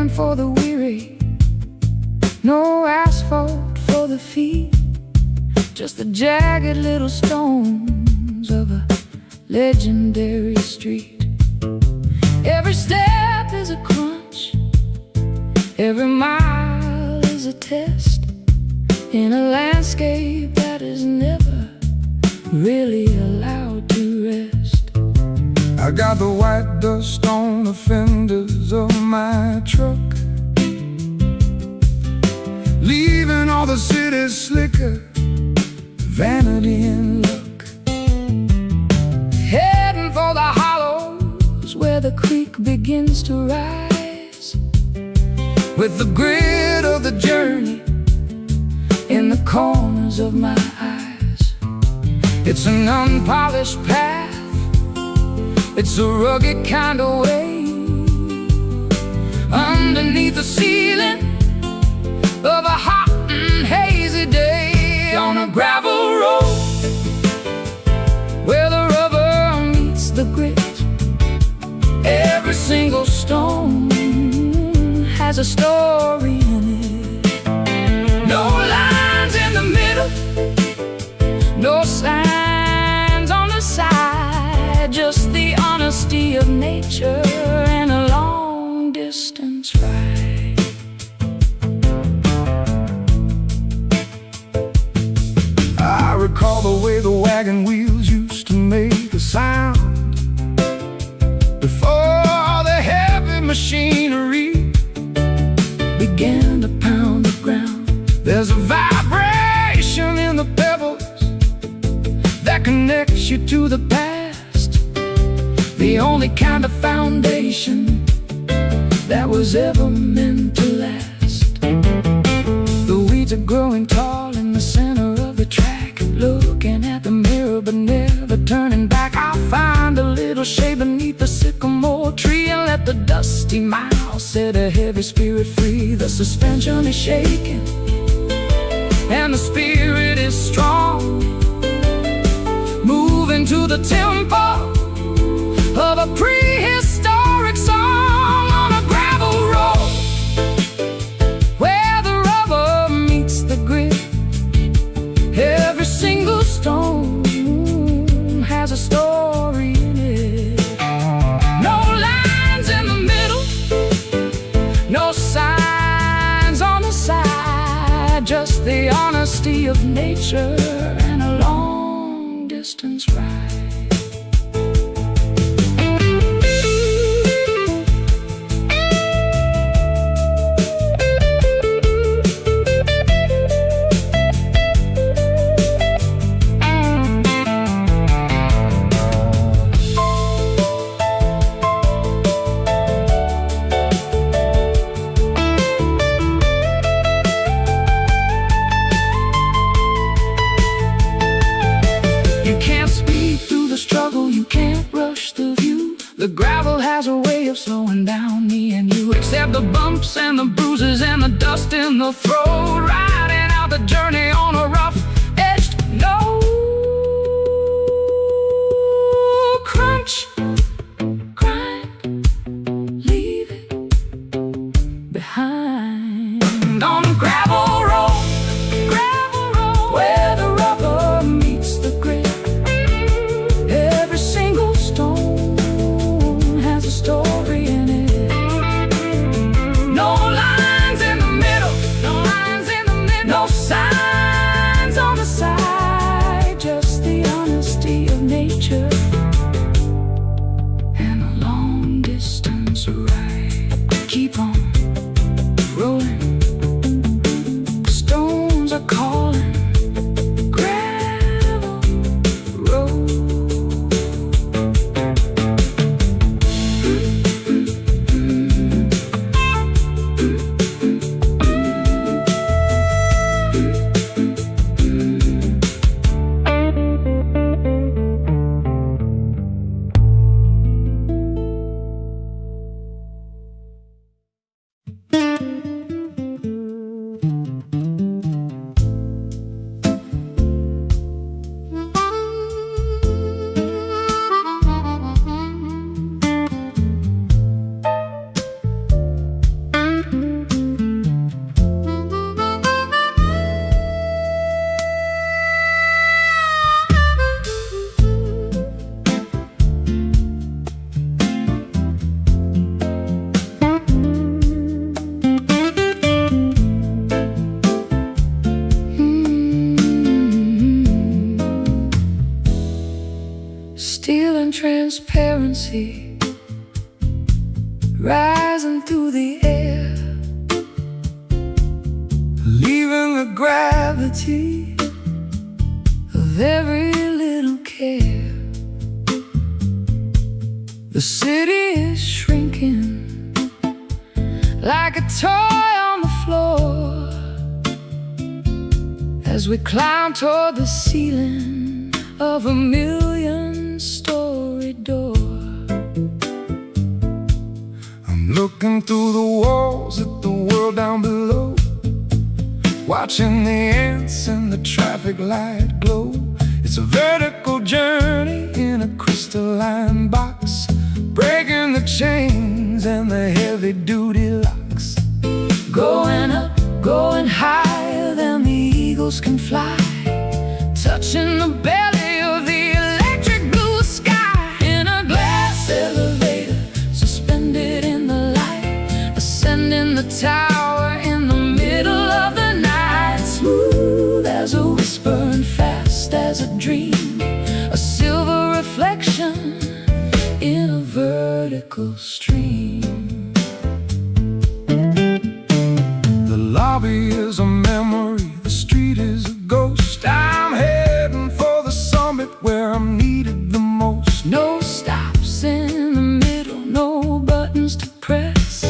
heaven for the weary, no asphalt for the feet, just the jagged little stones of a legendary street. Every step is a crunch, every mile is a test, in a landscape that is never really allowed to rest. I got the white dust on the fenders of my truck, leaving all the city's slicker, vanity and luck. Heading for the hollows where the creek begins to rise, with the grit of the journey in the corners of my eyes. It's an unpolished path, it's a rugged kind of way, underneath the ceiling of a hot and hazy day, on a gravel road where the rubber meets the grit. Every single stone has a story in it. No lines in the middle, no signs on the side, just the honesty of nature and a long distance ride. I recall the way the wagon wheels used to make a sound before the heavy machinery began to pound the ground. There's a vibration in the pebbles that connects you to the past, the only kind of foundation that was ever meant to last. The weeds are growing tall in the center of the track, looking at the mirror but never turning back. I'll find a little shade beneath the sycamore tree and let the dusty mile set a heavy spirit free. The suspension is shaking and the spirit is strong, moving to the tempo of a prehistoric song, on a gravel road where the rubber meets the grit. Every single stone has a story in it. No lines in the middle, no signs on the side, just the honesty of nature and a long distance ride. You can't rush the view. The gravel has a way of slowing down me and you. Accept the bumps and the bruises and the dust in the throat, riding out the journey on a rough-edged no crunch, grind, leave it behind, on gravel road, where the rubber meets the grit. Story in it. No lines in the middle, no signs on the side, just the honesty of nature and a long distance ride. Keep on rolling, stones are calling. gravity, rising through the air, leaving the gravity of every little care. The city is shrinking like a toy on the floor as we climb toward the ceiling of a million-story door. I'm looking through the walls at the world down below, watching the ants and the traffic light glow. It's a vertical journey in a crystalline box, breaking the chains and the heavy-duty locks. Going up, going higher than the eagles can fly, touching the belly of the electric blue sky. In a glass elevator, suspended in the light, ascending the tower in the middle of the night. Smooth as a whisper and fast as a dream, a silver reflection in a vertical stream. The lobby is a memory, the street is a ghost. I'm heading for the summit where I'm needed the most. No stops in the middle, no buttons to press,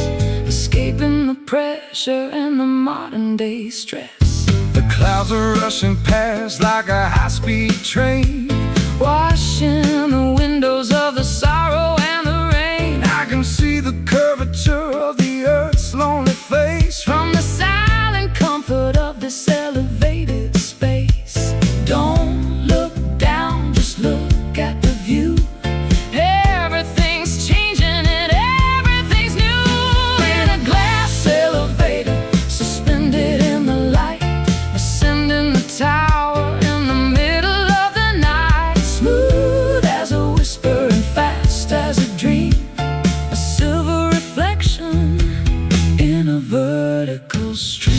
escaping the pressure and the modern day stress. The clouds are rushing past like a high-speed train, washing the windows of the sorrow and the rain. I can see the curvature of the earth's lonely face from the silent comfort of this elevated space. Don't look down, just look at the view. Everything's changing and everything's new. In a glass elevator, suspended in the light, ascending the tower in the middle of the night. Smooth as a whisper and fast as a dream, a silver reflection in a vertical stream.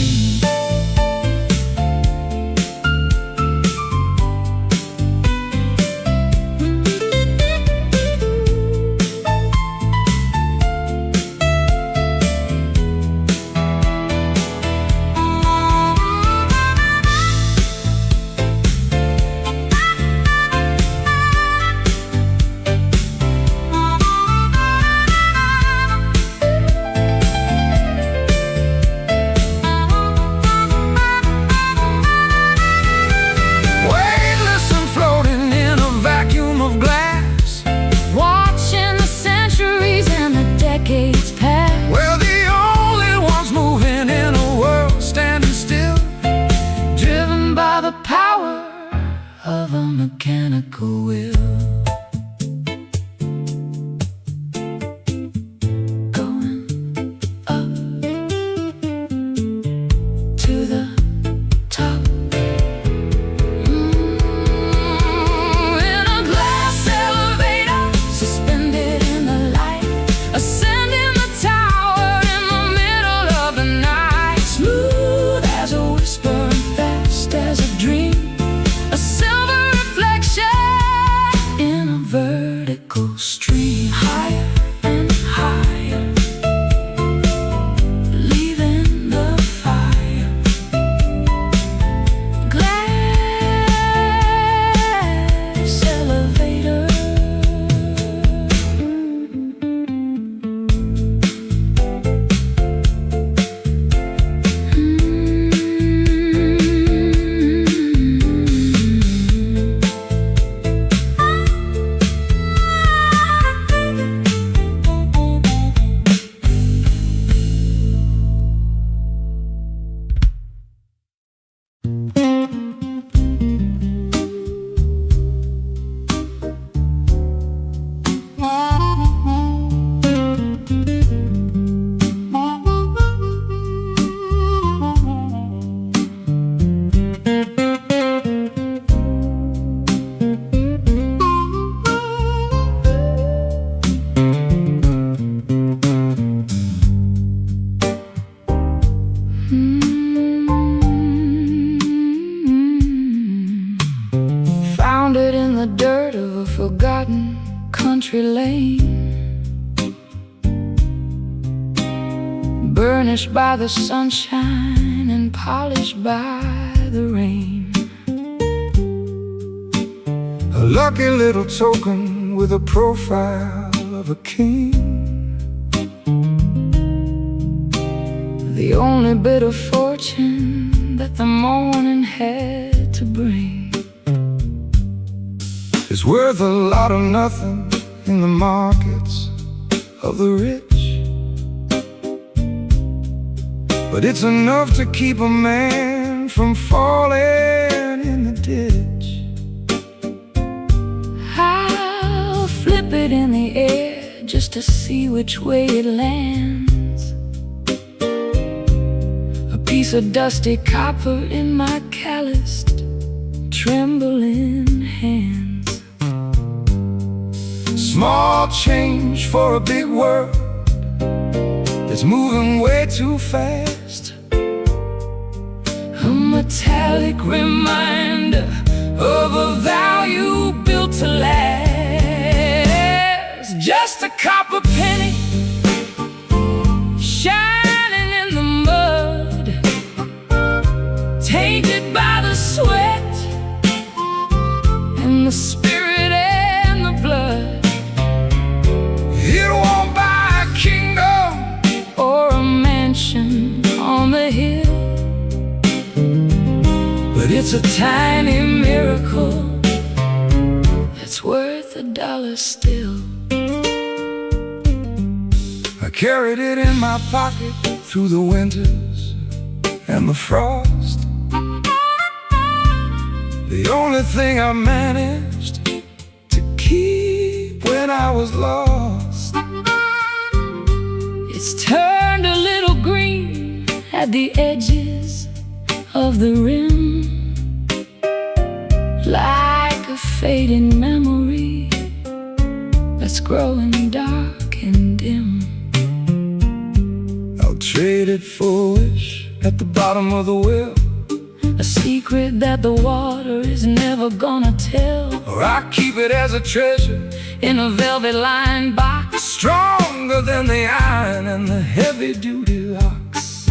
We're the only ones moving in a world standing still, driven by the power of a mechanical will. Going up to the top. In a glass elevator, suspended in the light, ascending the tower in the middle of the night. Smooth as a whisper and fast as a dream, a silver reflection burnished by the sunshine and polished by the rain. A lucky little token with a profile of a king. The only bit of fortune that the morning had to bring is worth a lot of nothing in the markets of the rich, but it's enough to keep a man from falling in the ditch. I'll flip it in the air just to see which way it lands. A piece of dusty copper in my calloused, trembling hands. Small change for a big world that's moving way too fast. A metallic reminder of a value built to last. Just a copper penny shining in the mud, tainted by the sweat and the spirit and the blood. It won't buy a kingdom or a mansion on the hill, but it's a tiny miracle that's worth $1 still. I carried it in my pocket through the winters and the frost. The only thing I managed to keep when I was lost. It's turned a little green at the edges of the rim, like a fading memory that's growing dark and dim. I'll trade it for a wish at the bottom of the well, a secret that the water is never gonna tell. Or I keep it as a treasure in a velvet-lined box, stronger than the iron and the heavy-duty locks.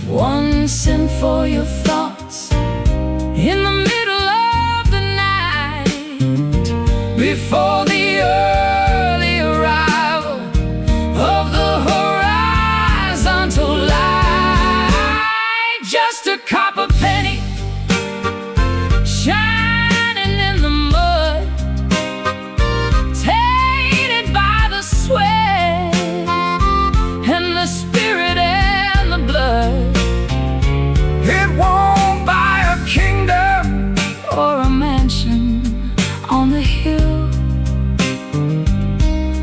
1 cent for your thoughts in the middle of the night, before the early arrival of the horizontal light. Just a copper penny shining in the mud, tainted by the sweat and the spirit and the blood. It won't buy a kingdom or a mansion on the hill,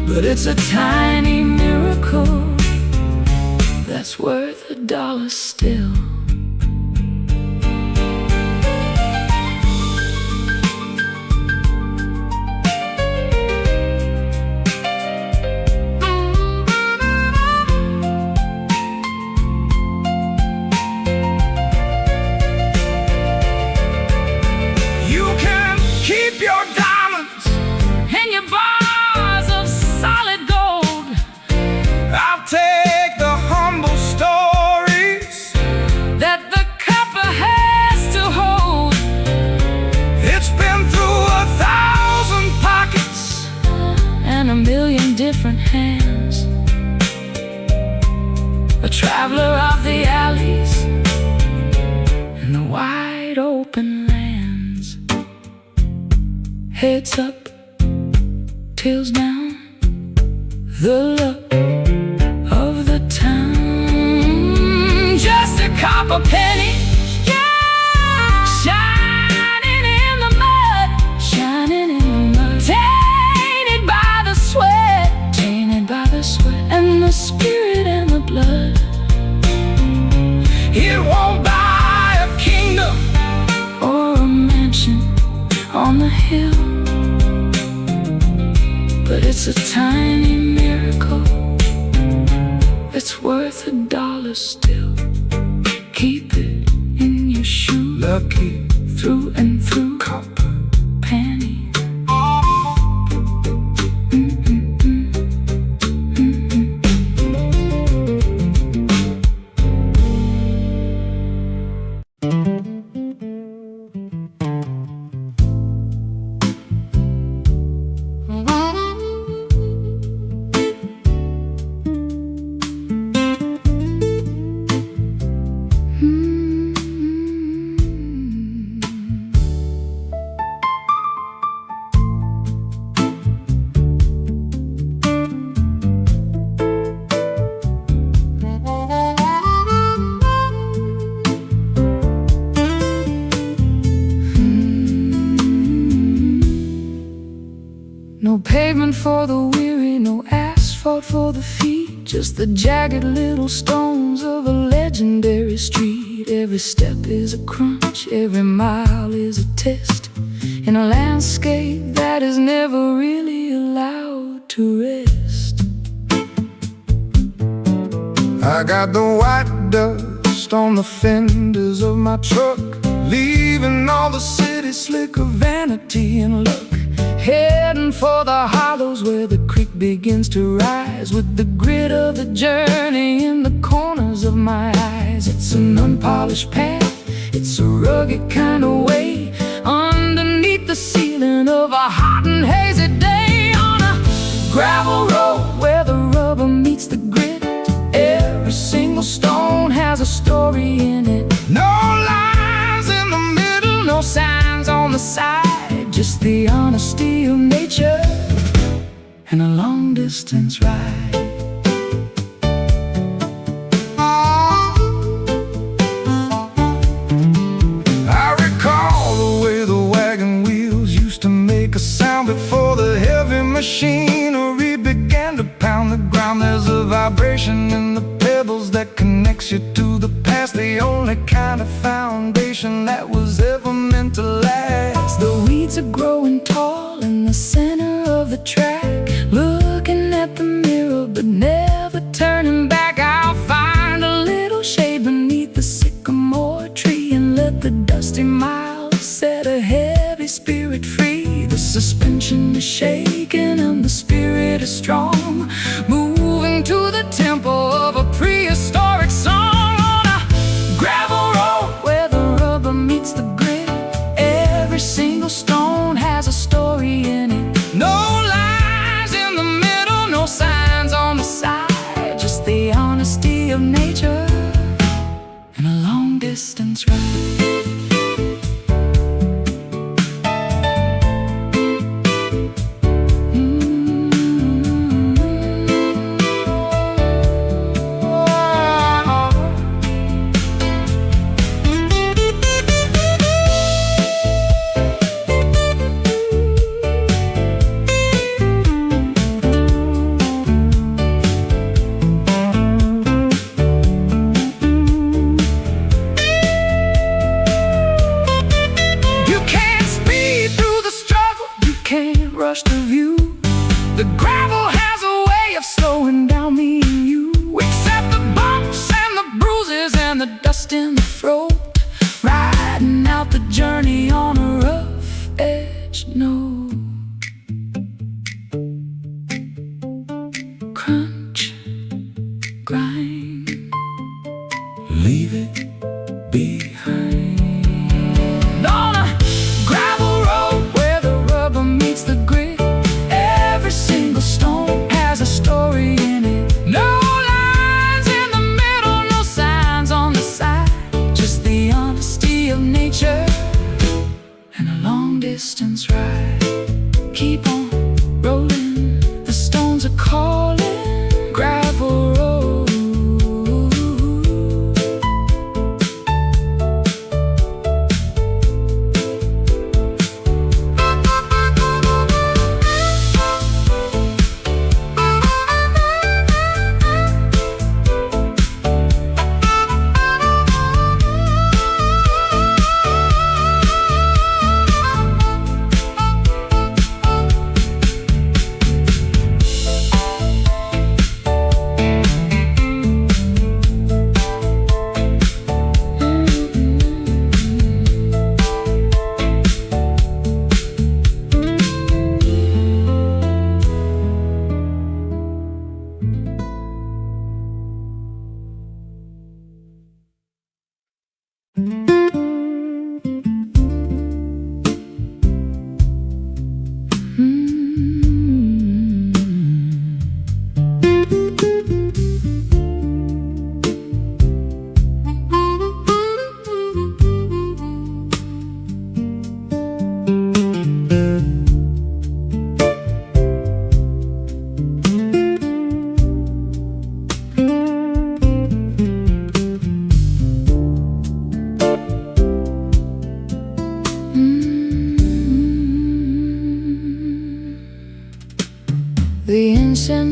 but it's a tiny miracle that's worth $1 still. Keep your diamonds and your bars of solid gold. I'll take the humble stories that the copper has to hold. It's been through 1,000 pockets and 1,000,000 different hands. A traveler of the alleys and the wide open lands. Heads up, tails down, the luck of the town. Just a copper penny shining in the mud, shining in the mud, tainted by the sweat, tainted by the sweat and the spirit and the blood. It won't buy a kingdom or a mansion on the hill, but it's a tiny miracle that's worth $1 still. Keep it in your shoe, lucky through and through, copper penny. for the weary, no asphalt for the feet, just the jagged little stones of a legendary street. Every step is a crunch, every mile is a test, in a landscape that is never really allowed to rest. I got the white dust on the fenders of my truck, leaving all the city slick of vanity and luck, heading for the hollows where the creek begins to rise, with the grit of the journey in the corners of my eyes. It's an unpolished path, it's a rugged kind of way, underneath the ceiling of a hot and hazy day, on a gravel road where the rubber meets the grit. Every single stone has a story in it. No lines in the middle, no signs on the side, just the honesty of nature and a long distance ride. I recall the way the wagon wheels used to make a sound before the heavy machinery began to pound the ground. There's a vibration in the pebbles that connects you to the past, the only kind of foundation that was ever meant to last. The weeds are growing tall in the center of the track, looking at the mirror but never turning back. I'll find a little shade beneath the sycamore tree and let the dusty miles set a heavy spirit free. The suspension is shaking and the spirit is strong, moving to the tempo of a prehistoric song, on a gravel road where the rubber meets the grit. Every single stone has a story in it. No lines in the middle, no signs on the side, just the honesty of nature and a long distance ride.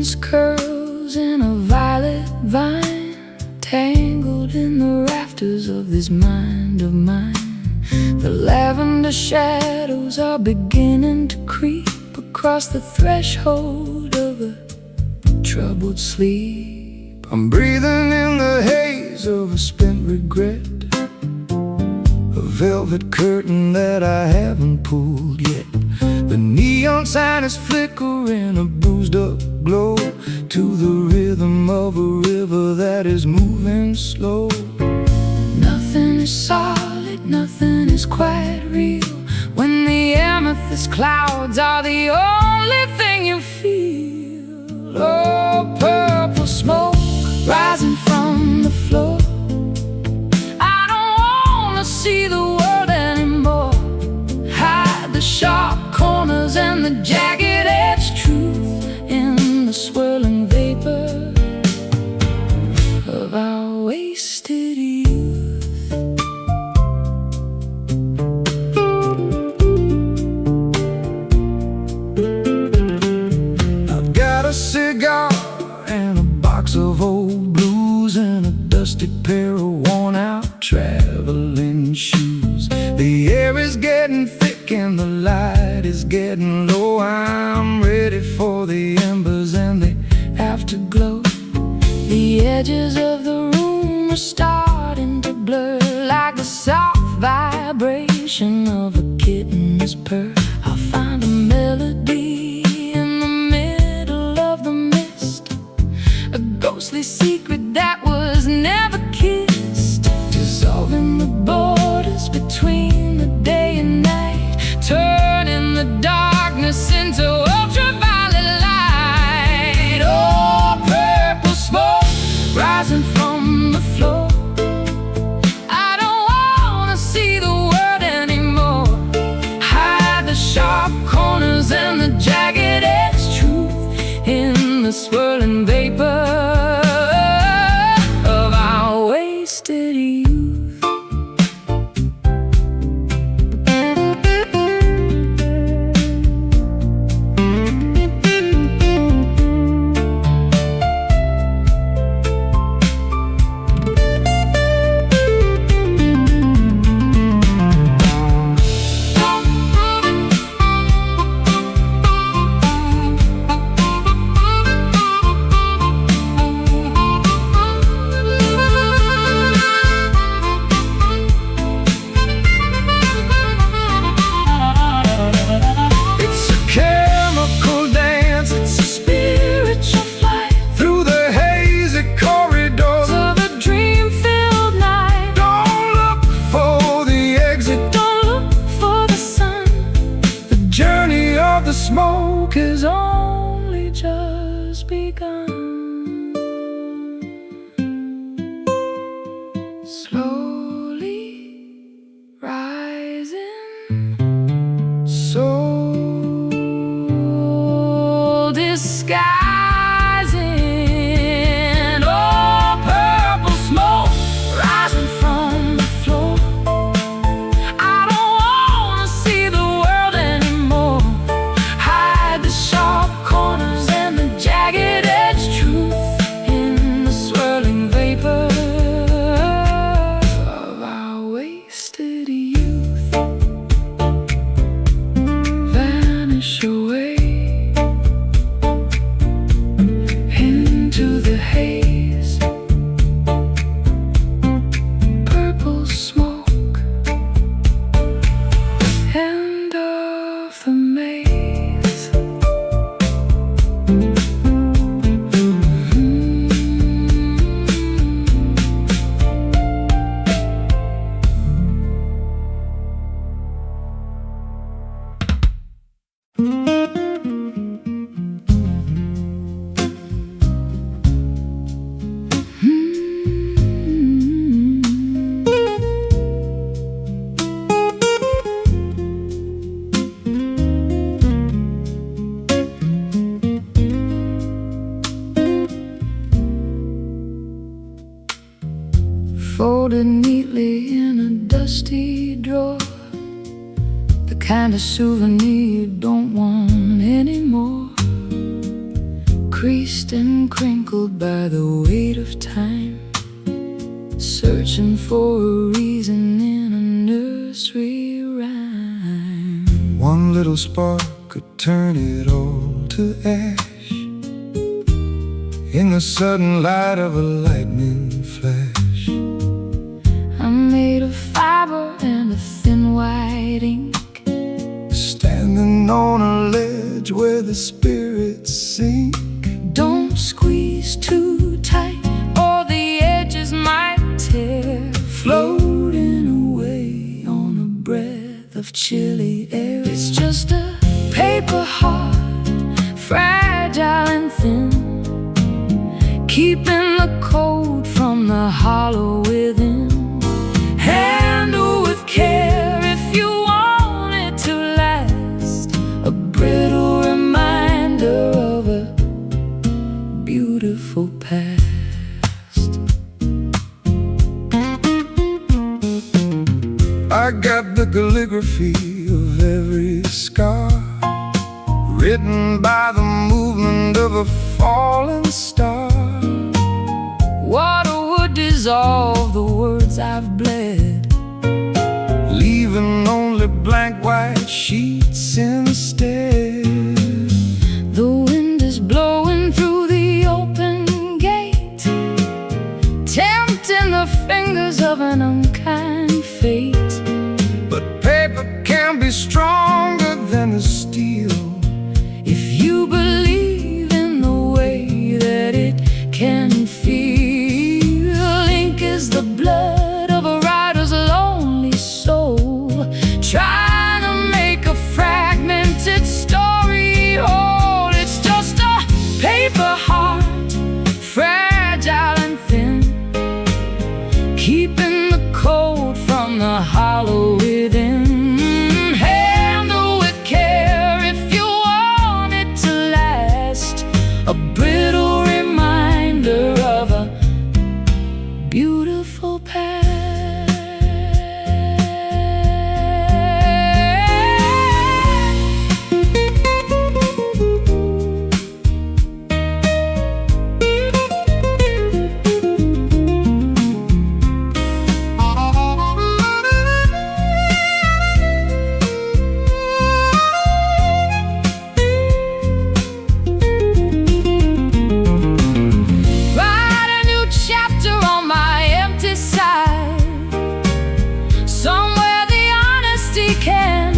woman's curls in a violet vine, tangled in the rafters of this mind of mine. The lavender shadows are beginning to creep across the threshold of a troubled sleep. I'm breathing in the haze of a spent regret, a velvet curtain that I haven't pulled yet. The neon sign is flickering a bruised up glow to the rhythm of a river that is moving slow. Nothing is solid, nothing is quite real when the amethyst clouds are the only thing you feel. Oh, purple smoke rising from the floor. I don't wanna see the world anymore. Hide the sharp corners and the jagged-edged truth in the swirling vapor of our wasted youth. I've got a cigar and a box of old blues and a dusty pair of worn-out traveling shoes. The air is getting thick and the light is getting low. I'm ready for the embers and the afterglow. The edges of the room are starting to blur like the soft vibration of a kitten's purr. I'll find a melody in the middle of the mist, a ghostly secret that was never kissed, dissolving the borders between the day and night, turning the darkness into ultraviolet light. Oh, purple smoke rising from the floor. I don't wanna see the world anymore. Hide the sharp corners and the jagged-edged truth in the swirling vapor of our wasted youth. The smoke has only just begun. Slowly rising, soul disguising. Oh, purple smoke rising from the floor. I don't wanna see the world anymore. Hide the sharp corners and the jagged-edged truth in the swirling vapor of our wasted youth. Vanish away into the haze. Purple smoke, end of the maze. Folded neatly in a dusty drawer, the kind of souvenir you don't want anymore. creased and crinkled by the weight of time, searching for a reason in a nursery rhyme. One little spark could turn it all to ash in the sudden light of a lightning flash. I'm made of fiber and a thin white ink, standing on a ledge where the spirits sink. Don't squeeze too tight or the edges might tear, floating away on a breath of chilly air. It's just a paper heart, fragile and thin, keeping the cold from the hollow within. Handle with care if you want it to last, a brittle reminder of a beautiful past. I got the calligraphy of every scar, written by the movement of a falling star. Water would dissolve the words I've bled, leaving only blank white sheets instead. The wind is blowing through the open gate, tempting the fingers of an unkind fate. But paper can be stronger than the steel if you believe in the way that it can feel. Ink is the blood of a writer's lonely soul, trying to make a fragmented story whole. It's just a paper heart, fragile and thin, keeping the cold from the hollow within. Handle with care if you want it to last, a brittle reminder of a beautiful past.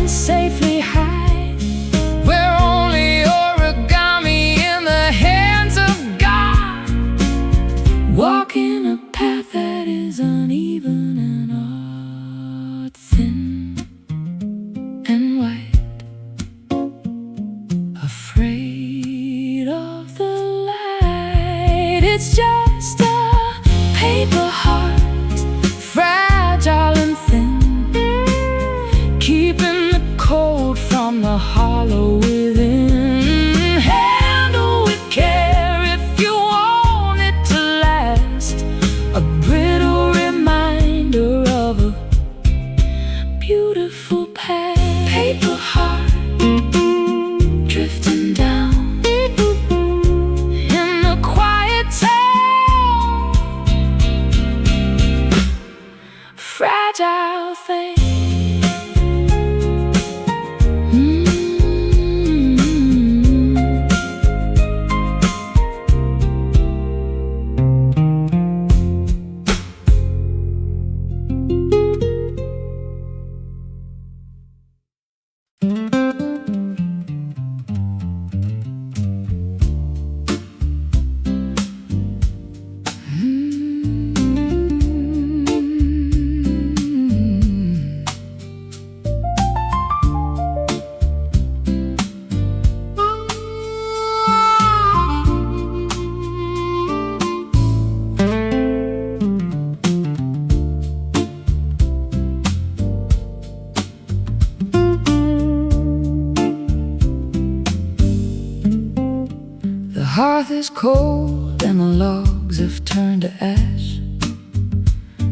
Safely hide, we're only origami in the hands of God, walking a path that is uneven and art thin and white, afraid of the light. It's just a paper heart, fragile and thin, keeping cold from the hollow within. Handle with care if you want it to last, a brittle reminder of a beautiful past. Paper heart, drifting down in the quiet town, fragile thing. The hearth is cold and the logs have turned to ash,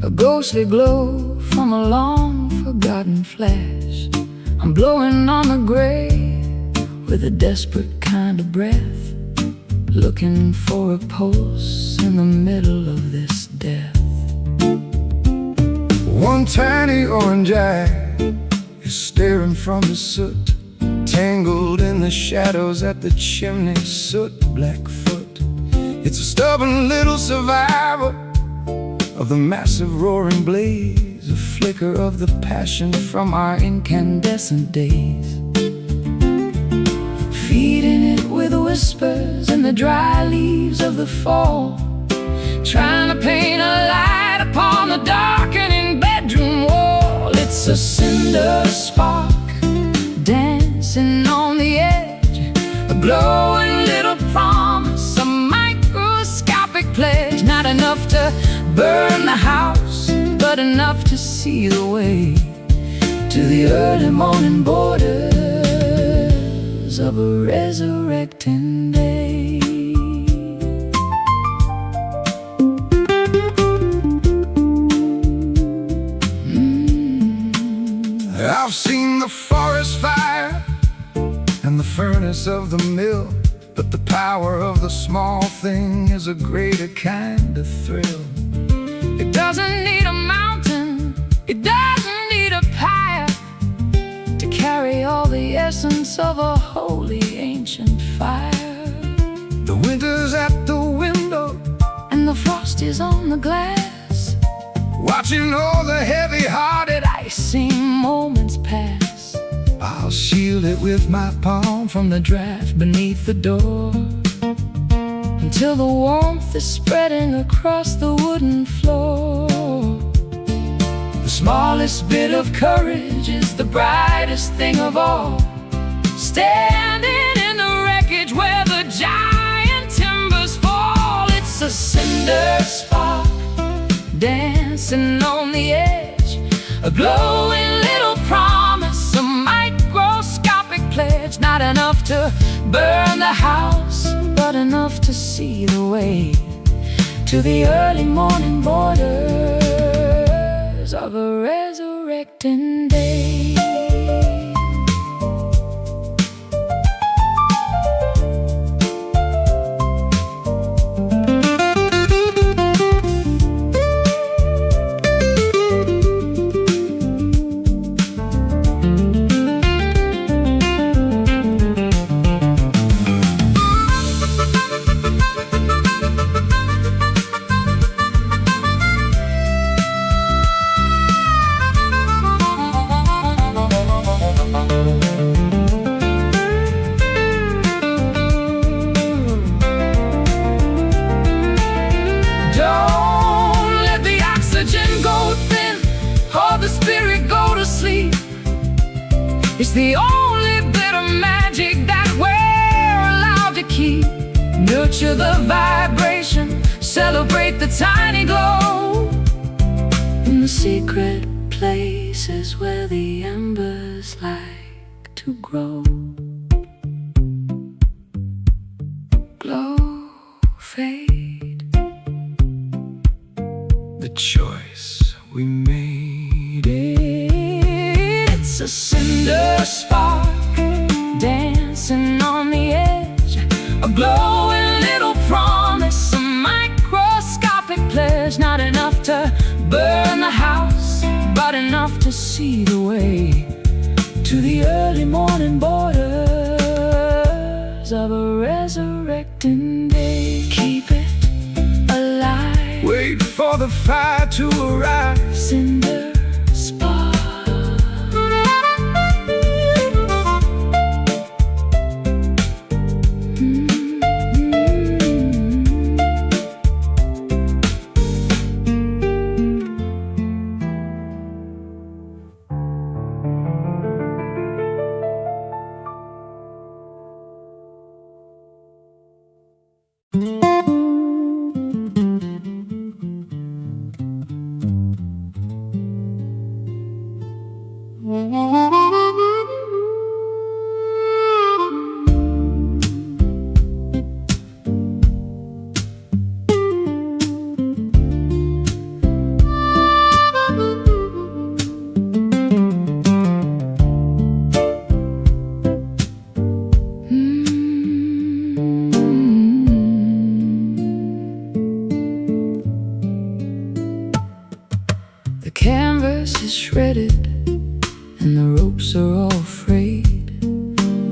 a ghostly glow from a long forgotten flash. I'm blowing on the grave with a desperate kind of breath, looking for a pulse in the middle of this death. One tiny orange eye is staring from the soot, tangled in the shadows at the chimney, soot Blackfoot. It's a stubborn little survivor of the massive roaring blaze, a flicker of the passion from our incandescent days. Feeding it with whispers in the dry leaves of the fall, trying to paint a light upon the darkening bedroom wall. It's a cinder spark dancing on the edge, a glowing little promise, a microscopic pledge. Not enough to burn the house, but enough to see the way to the early morning borders of a resurrecting day. I've seen the forest fire and the furnace of the mill, but the power of the small thing is a greater kind of thrill. It doesn't need a mountain, it doesn't need a pyre to carry all the essence of a holy ancient fire. The winter's at the window and the frost is on the glass, watching all the heavy-hearted icy moments pass. I'll shield it with my palm from the draft beneath the door, until the warmth is spreading across the wooden floor. The smallest bit of courage is the brightest thing of all, standing in the wreckage where the giant timbers fall. It's a cinder spark dancing on the edge, a glowing little promise, a microscopic pledge. Not enough to burn the house, but enough to see the way to the early morning borders of a resurrecting day. It's the only bit of magic that we're allowed to keep. Nurture the vibration, celebrate the tiny glow in the secret places where the embers like to grow. Glow, fade, the choice we made it's a cinder spark dancing on the edge, a glowing little promise, a microscopic pledge. Not enough to burn the house, but enough to see the way to the early morning borders of a resurrecting day. Keep it alive, wait for the fire to arrive. Cinder spark. canvas is shredded and the ropes are all frayed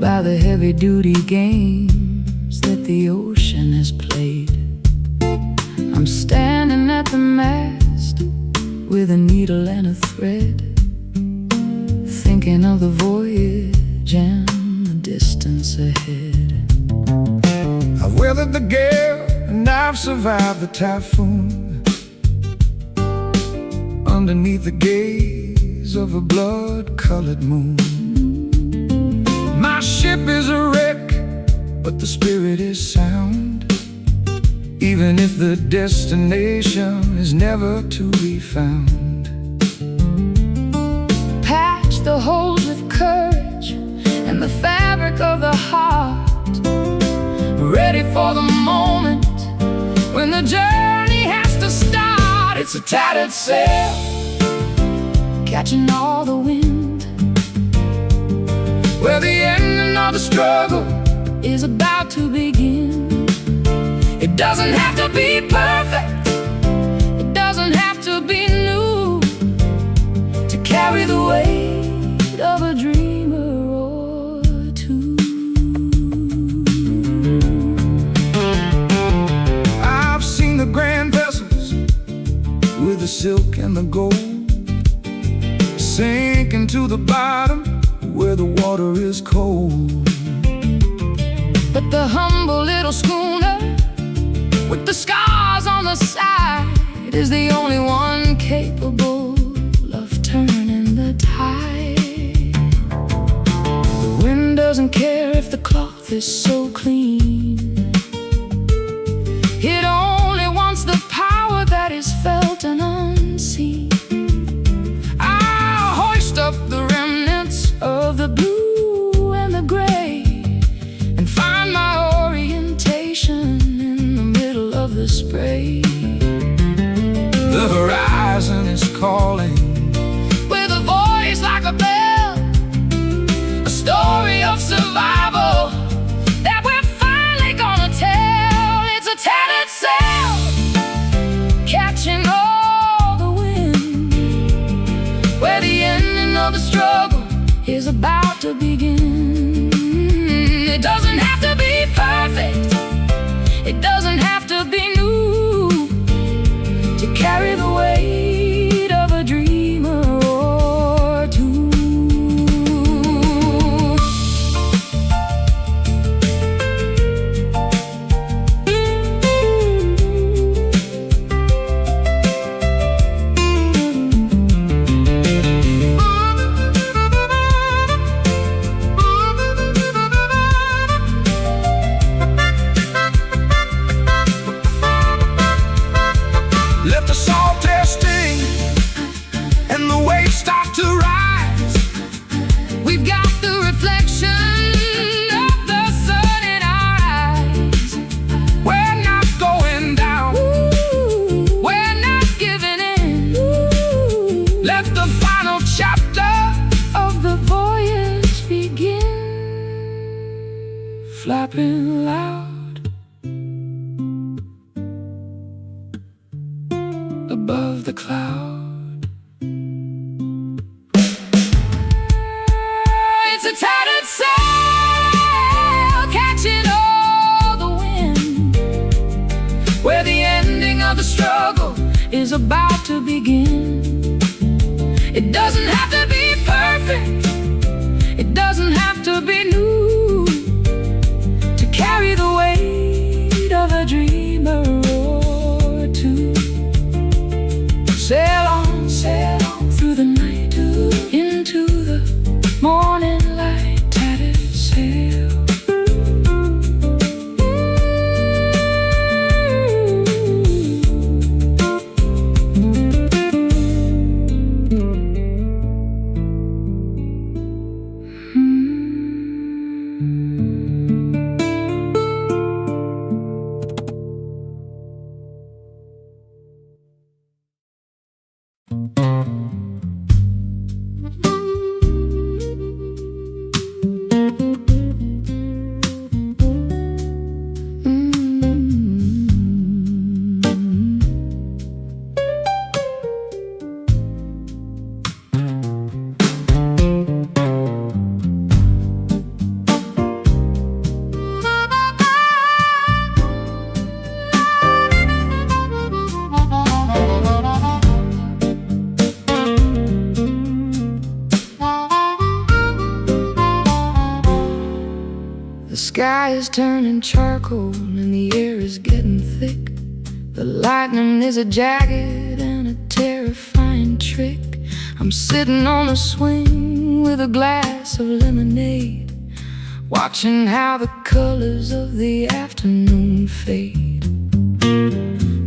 by the heavy-duty games that the ocean has played. I'm standing at the mast with a needle and a thread, thinking of the voyage and the distance ahead. I've weathered the gale and I've survived the typhoon, underneath the gaze of a blood-colored moon. My ship is a wreck, but the spirit is sound, even if the destination is never to be found. Patch the holes with courage and the fabric of the heart, ready for the moment when the journey has to start. It's a tattered sail, catching all the wind, where the ending of the struggle is about to begin. It doesn't have to be perfect, it doesn't have to be new, to carry the weight of a dreamer or two. I've seen the grand vessels with the silk and the gold sink into the bottom where the water is cold. But the humble little schooner with the scars on the side is the only one capable of turning the tide. The wind doesn't care if the cloth is so clean, it only wants the power that is felt and unseen. I'll hoist up the remnants of the blue and the gray and find my orientation in the middle of the spray. The horizon is calling with a voice like a bell, a story of survival that we're finally gonna tell. It's a tattered sail, catching all the wind, where the ending of the struggle is about to begin. It doesn't have to be perfect, it doesn't have to be new, to carry the weight of a dreamer or two. Let the salt air sting and the waves start to rise. We've got the reflection of the sun in our eyes. We're not going down, we're not giving in. Let the final chapter of the voyage begin. Flapping loud above the cloud. It's a tattered sail, catching all the wind, where the ending of the struggle is about to begin. It doesn't have to be perfect, it doesn't have to be new, to carry the weight of a dreamer or two. Sail on through the night, into the morning light, tattered sail. is turning charcoal and the air is getting thick. The lightning is a jagged and a terrifying trick. I'm sitting on a swing with a glass of lemonade, watching how the colors of the afternoon fade.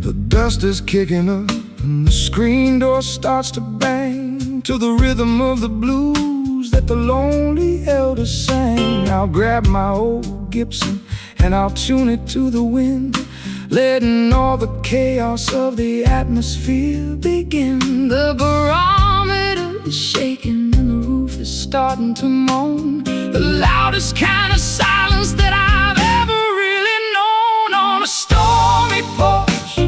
The dust is kicking up and the screen door starts to bang to the rhythm of the blues that the lonely elders sang. I'll grab my old Gibson and I'll tune it to the wind, letting all the chaos of the atmosphere begin. The barometer is shaking and the roof is starting to moan, the loudest kind of silence that I've ever really known. On a stormy porch,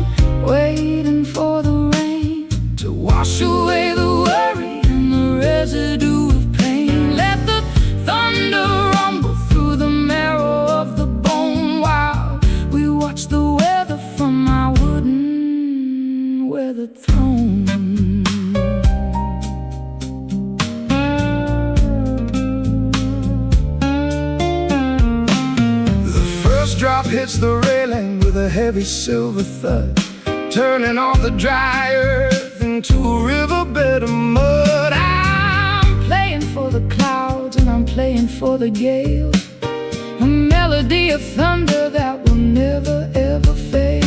waiting for the rain to wash away the worry and the residue of pain. Let the thunder rumble through the marrow of the bone while we watch the weather from my wooden weathered throne. Drop hits the railing with a heavy silver thud, turning all the dry earth into a riverbed of mud. I'm playing for the clouds and I'm playing for the gale, a melody of thunder that will never ever fail.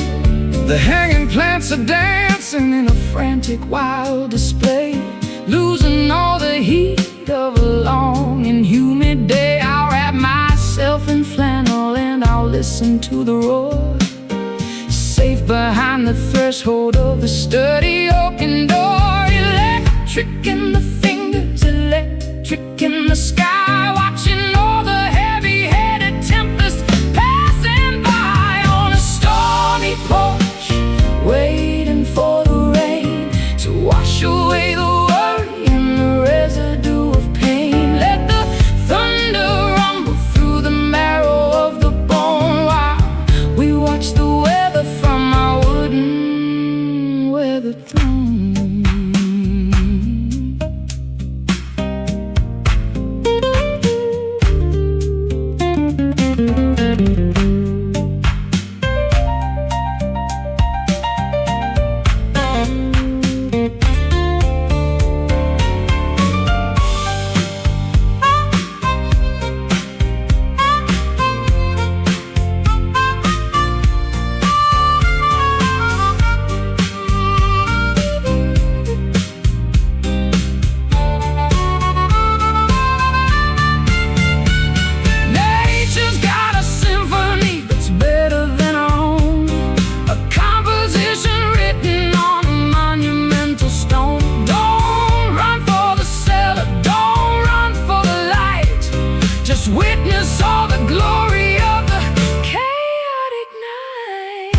The hanging plants are dancing in a frantic wild display, losing all the heat of a long and humid day. I'll wrap myself in flannel and I'll listen to the roar, safe behind the threshold of the sturdy oaken door. Electric in the fingers, electric in the sky, watching all the heavy-headed tempests passing by. On a stormy porch, waiting for the rain to wash away the worry and the residue of pain. Let the thunder rumble through the marrow of the bone while we watch the weather from our wooden weathered throne. Witness all the glory of the chaotic night.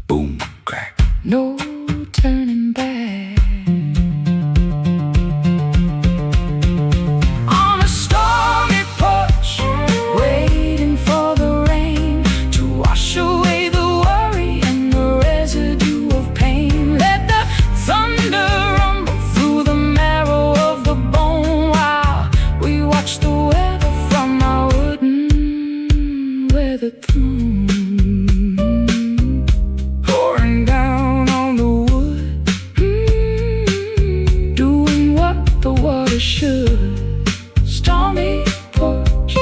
Boom, crack, no turning back. On a stormy porch, waiting for the rain to wash away the worry and the residue of pain. Let the thunder pouring down on the wood, doing what the water should. Stormy porch.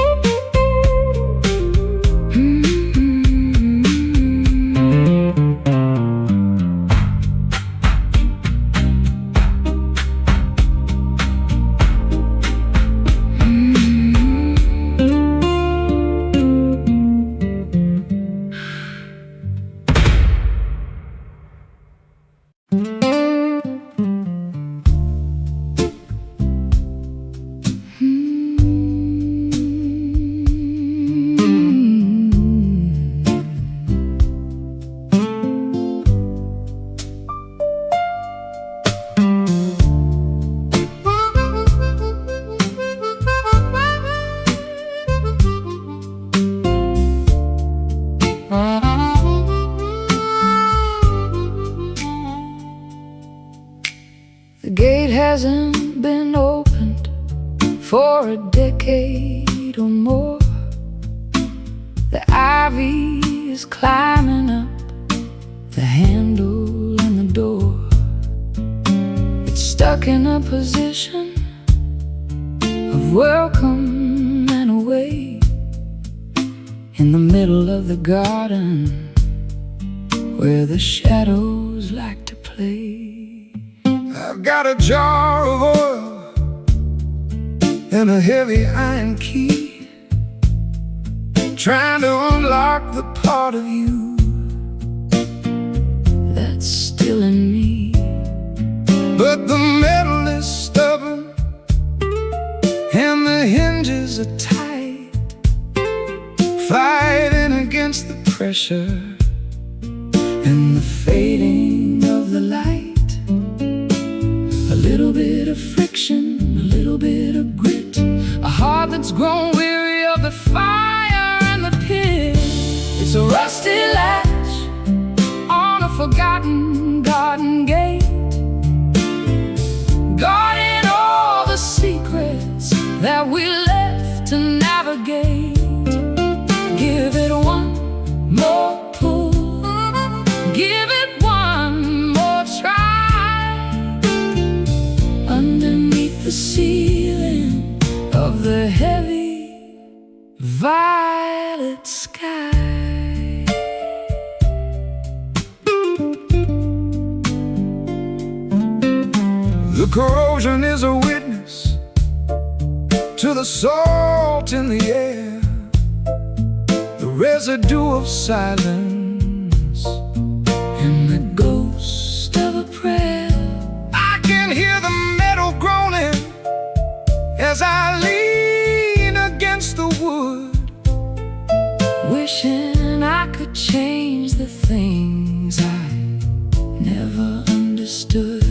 The gate hasn't been open for a decade or more. The ivy is climbing up the handle and the door. It's stuck in a position of welcome and away, in the middle of the garden where the shadows like to play. I've got a jar of oil and a heavy iron key, trying to unlock the part of you that's still in me. But the metal is stubborn and the hinges are tight, fighting against the pressure and the fading of the light. A little bit of friction, a little bit of grit, a heart that's grown weary of the fire and the pit. It's a rusty latch on a forgotten garden gate, guarding all the secrets that we left to navigate. Give it one more pull, give it one more try, underneath the ceiling of the heavy violet sky. The corrosion is a witness to the salt in the air, the residue of silence and the ghost of a prayer. I can hear the metal groaning as I lean against the wood, wishing I could change the things I never understood.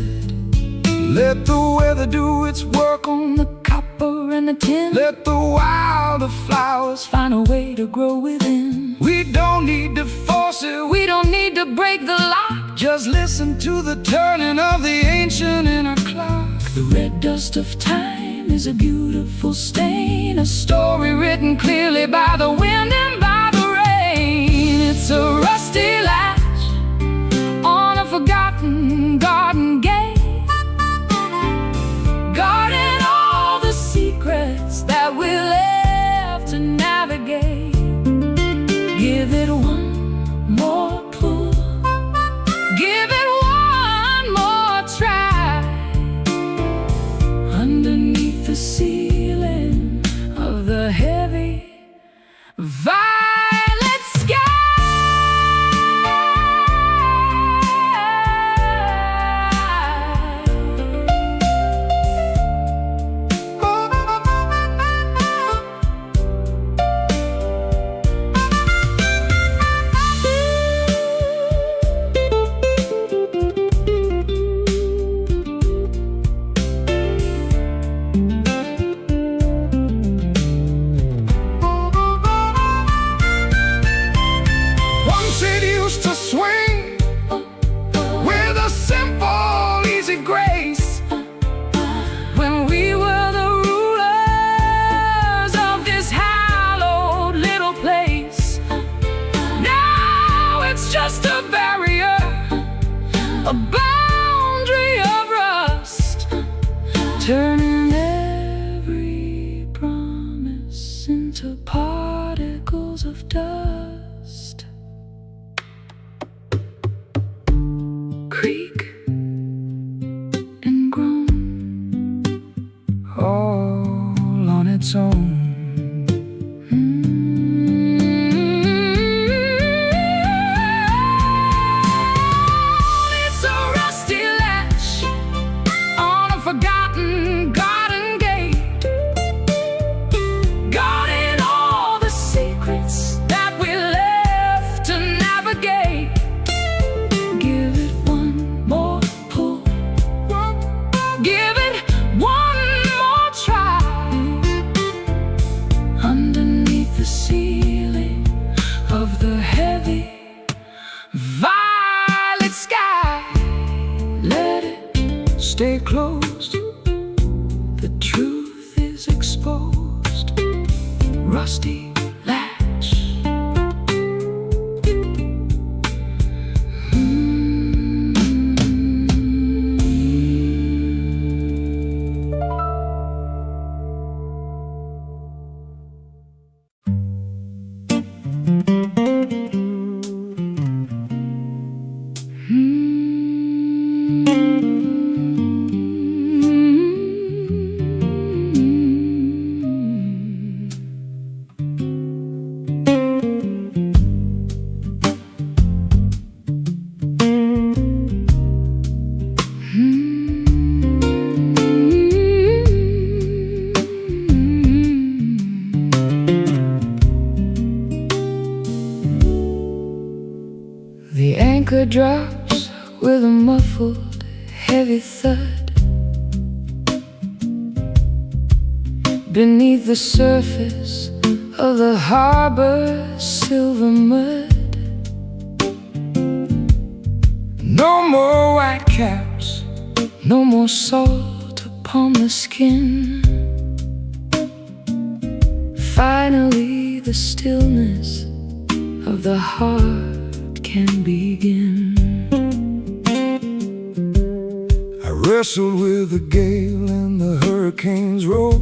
Let the weather do its work on the copper and the tin. Let the wilder flowers find a way to grow within. We don't need to force it, we don't need to break the lock. Just listen to the turning of the ancient inner clock. The red dust of time is a beautiful stain, a story written clearly by the wind and by the rain. It's a rusty latch on a forgotten garden gate, guarding all the secrets that we left to navigate. Give it one more pull, give it one more try, underneath the ceiling of the heavy violet sky. To swing with a simple, easy grace, when we were the rulers of this hallowed little place. Now it's just a barrier, a boundary of rust, turning every promise into particles of dust. Creak and groan, all on its own. It's a rusty latch on a forgotten garden gate, guarding all the secrets that we anchor drops with a muffled, heavy thud. Beneath the surface of the harbor's silver mud. No more white caps, no more salt upon the skin. Finally the stillness of the heart can begin. I wrestled with the gale and the hurricane's roar,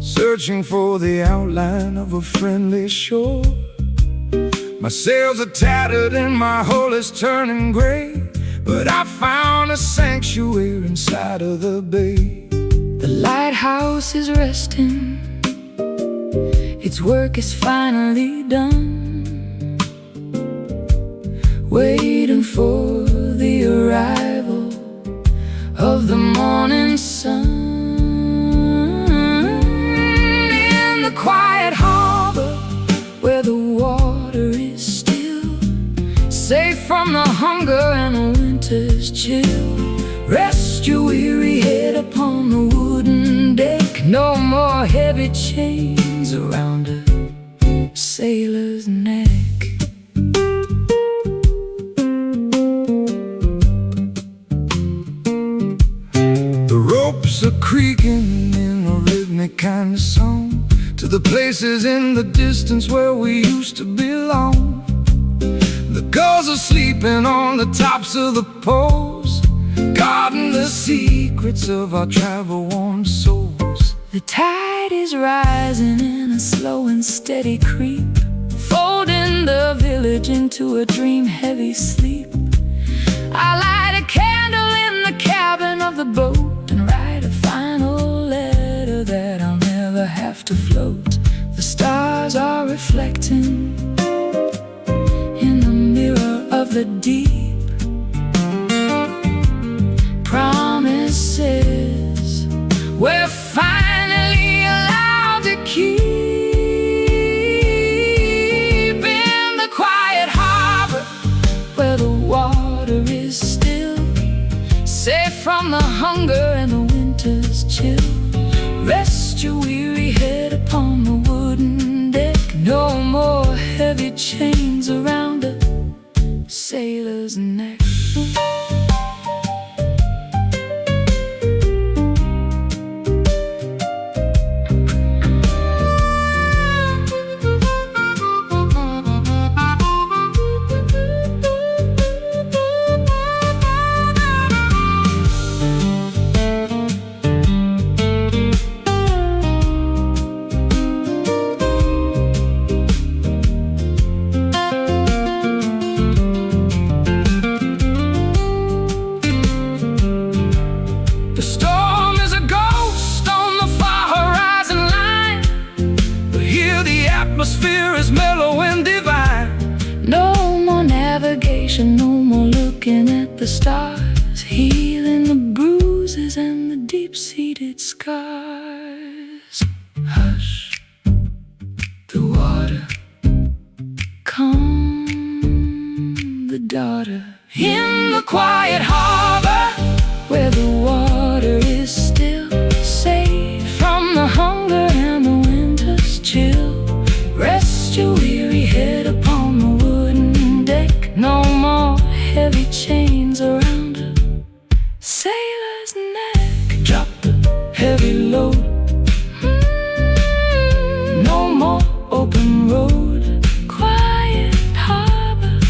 searching for the outline of a friendly shore. My sails are tattered and my hull is turning gray, but I found a sanctuary inside of the bay. The lighthouse is resting, its work is finally done, waiting for the arrival of the morning sun. In the quiet harbor where the water is still, safe from the hunger and the winter's chill, rest your weary head upon the wooden deck. No more heavy chains around a sailor's neck. The ropes are creaking in a rhythmic kind of song to the places in the distance where we used to belong. The gulls are sleeping on the tops of the poles, guarding the secrets of our travel-worn souls. The tide is rising in a slow and steady creep, folding the village into a dream-heavy sleep. I light a candle in the cabin of the boat and write a final letter that I'll never have to float. The stars are reflecting in the mirror of the deep, promises we're finally allowed to keep. In the quiet harbor where the water is still, safe from the hunger and the winter's chill, rest your weary head upon the wooden deck. No more heavy chains around a sailor's neck. Atmosphere is mellow and divine. No more navigation, no more looking at the stars, healing the bruises and the deep-seated scars. Hush, the water, calm the daughter. In the quiet harbor where the water is still, safe from the hunger and the winter's chill, rest your weary head upon the wooden deck. No more heavy chains around a sailor's neck. Drop the heavy load, no more open road. Quiet harbor,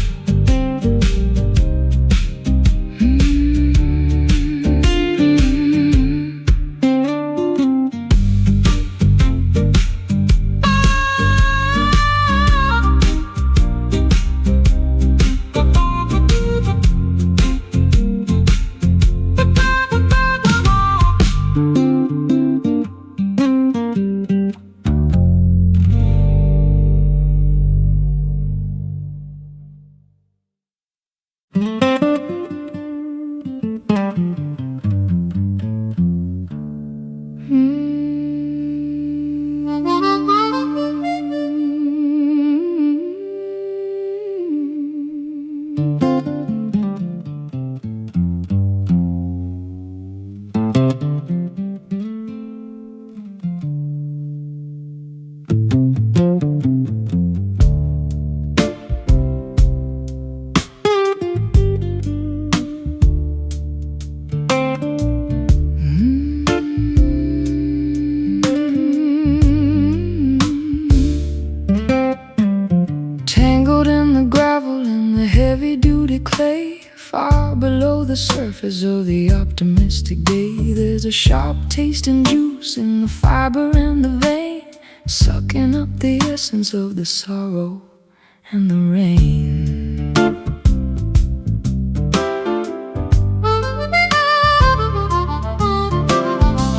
tangled in the gravel and the heavy-duty clay. Far below the surface of the optimistic day, there's a sharp taste and juice in the fiber and the vein, sucking up the essence of the sorrow and the rain.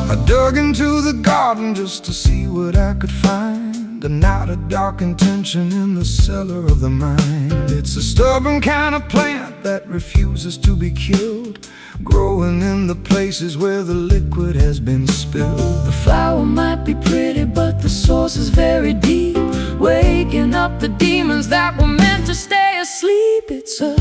I dug into the garden just to see what I could find, and not a dark intention in the cellar of the mind. It's a stubborn kind of plant that refuses to be killed, growing in the places where the liquid has been spilled. The flower might be pretty, but the source is very deep, waking up the demons that were meant to stay asleep. It's a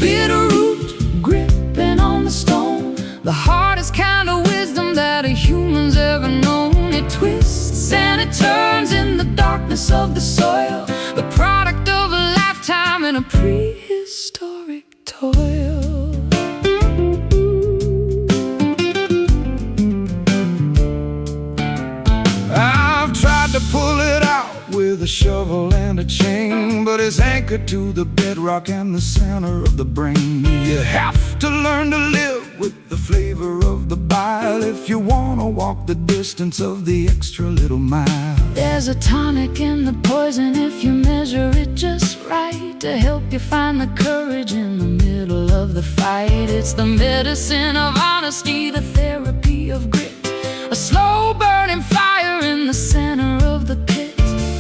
bitter root gripping on the stone, the hardest kind of wisdom that a human's ever known. It twists and it turns in the darkness of the soil, the product of a lifetime in a prehistoric toil. I've tried to pull it out with a shovel and a chain, but it's anchored to the bedrock and the center of the brain. You have to learn to live with the flavor of the bile if you wanna walk the distance of the extra little mile. There's a tonic in the poison if you measure it just right, to help you find the courage in the middle of the fight. It's the medicine of honesty, the therapy of grit, a slow burning fire in the center of the pit.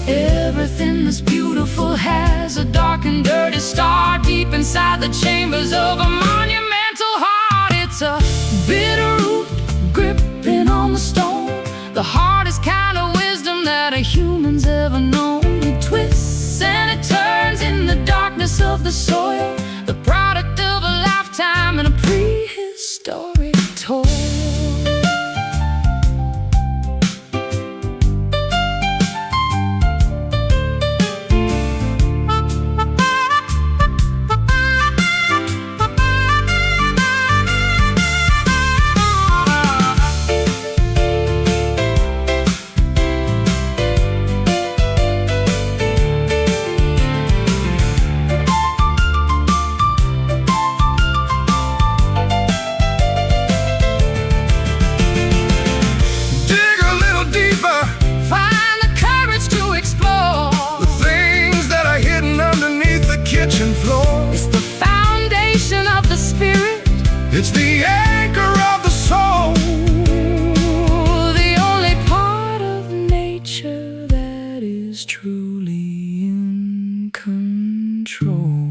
Everything that's beautiful has a dark and dirty star deep inside the chambers of a monumental heart. It's a bitter root gripping on the stone, the hardest kind of wisdom that a human's ever known. It twists and it turns in the darkness of the soil, the product of a lifetime in a prehistoric toil. It's the anchor of the soul, the only part of nature that is truly in control.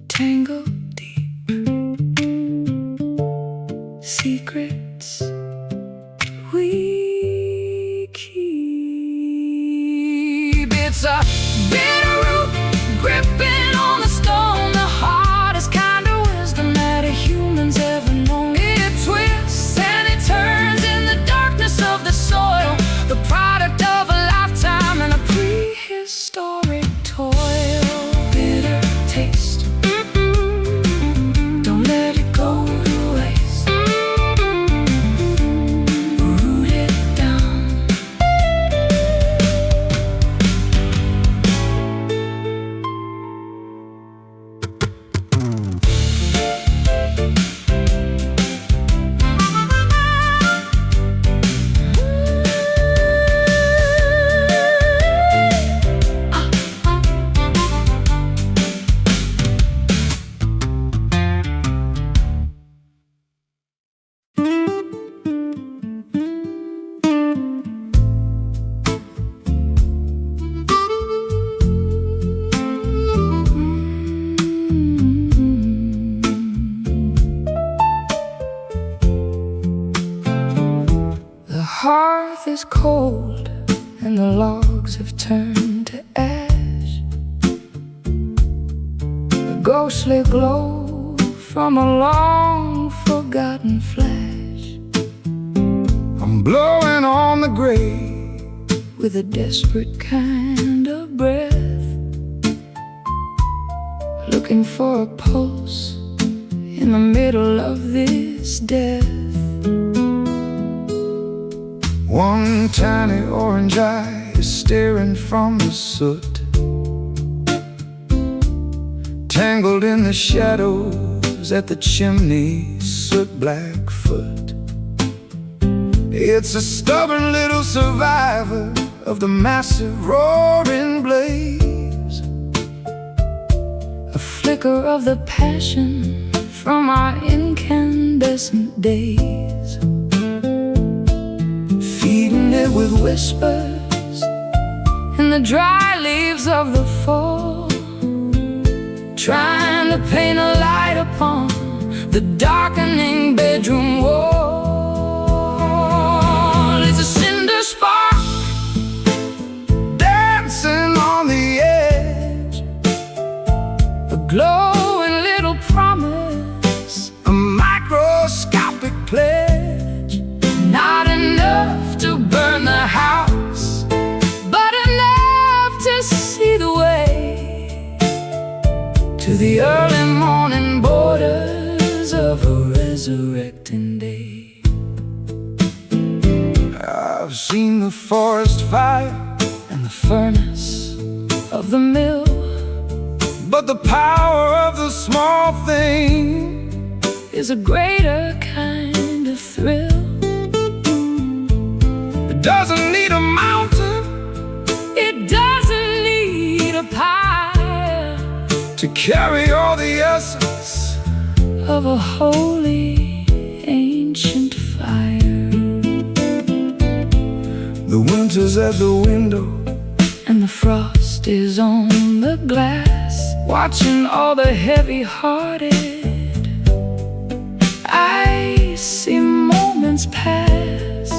Tangled deep, secrets we keep. It's a bitter root gripping on the stone, the hardest kind of wisdom that a human's ever known. It twists and it turns in the darkness of the soil, the product of a lifetime in a prehistoric toil. Bitter taste, don't let it go to waste. Root it down. The hearth is cold and the logs have turned to ash. The ghostly glow from a long forgotten flash. I'm blowing on the grave with a desperate kind of breath, looking for a pulse in the middle of this death. One tiny orange eye is staring from the soot, tangled in the shadows at the chimney, soot-black foot. It's a stubborn little survivor of the massive roaring blaze, a flicker of the passion from our incandescent days, feeding it with whispers in the dry leaves of the fall, trying to paint a light upon the darkening bedroom wall. It's a cinder spark dancing on the edge, a glowing little promise, a microscopic pledge, not enough to burn the house, but enough to see the way to the early morning borders of a resurrecting day. I've seen the forest fire and the furnace of the mill, but the power of the small thing is a greater kind of thrill. It doesn't need a mountain, it doesn't need a pile to carry all the essence of a holy ancient fire. The winter's at the window and the frost is on the glass, watching all the heavy-hearted icy moments pass.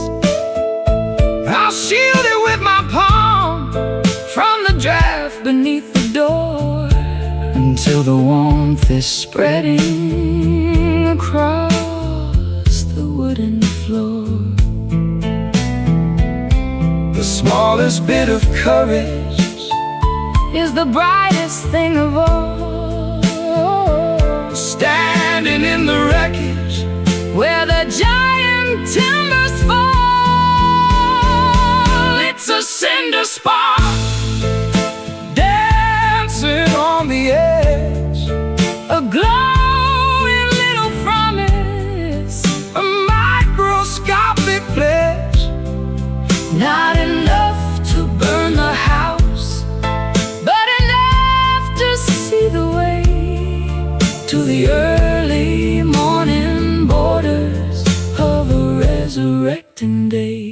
I'll shield it with my palm from the draft beneath the door, until the warmth is spreading across the wooden floor. The smallest bit of courage is the brightest thing of all, standing in the wreckage where the giant timbers fall. It's a cinder spark dancing on the edge, a glowing little promise, a microscopic pledge, not enough to burn the house, but enough to see the way to the early morning borders of a resurrecting day.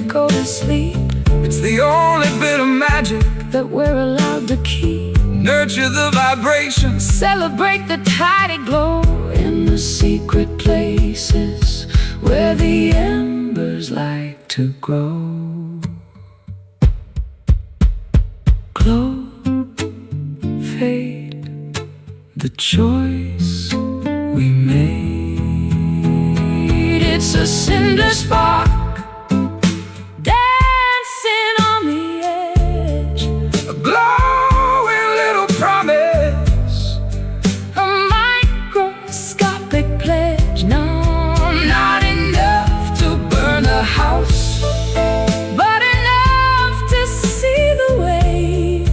Go to sleep. It's the only bit of magic that we're allowed to keep. Nurture the vibrations, celebrate the tidy glow in the secret places where the embers like to grow. Glow, fade, the choice we made. It's a cinder spark dancing on the edge, a glowing little promise, a microscopic pledge. No, not enough to burn a house, but enough to see the way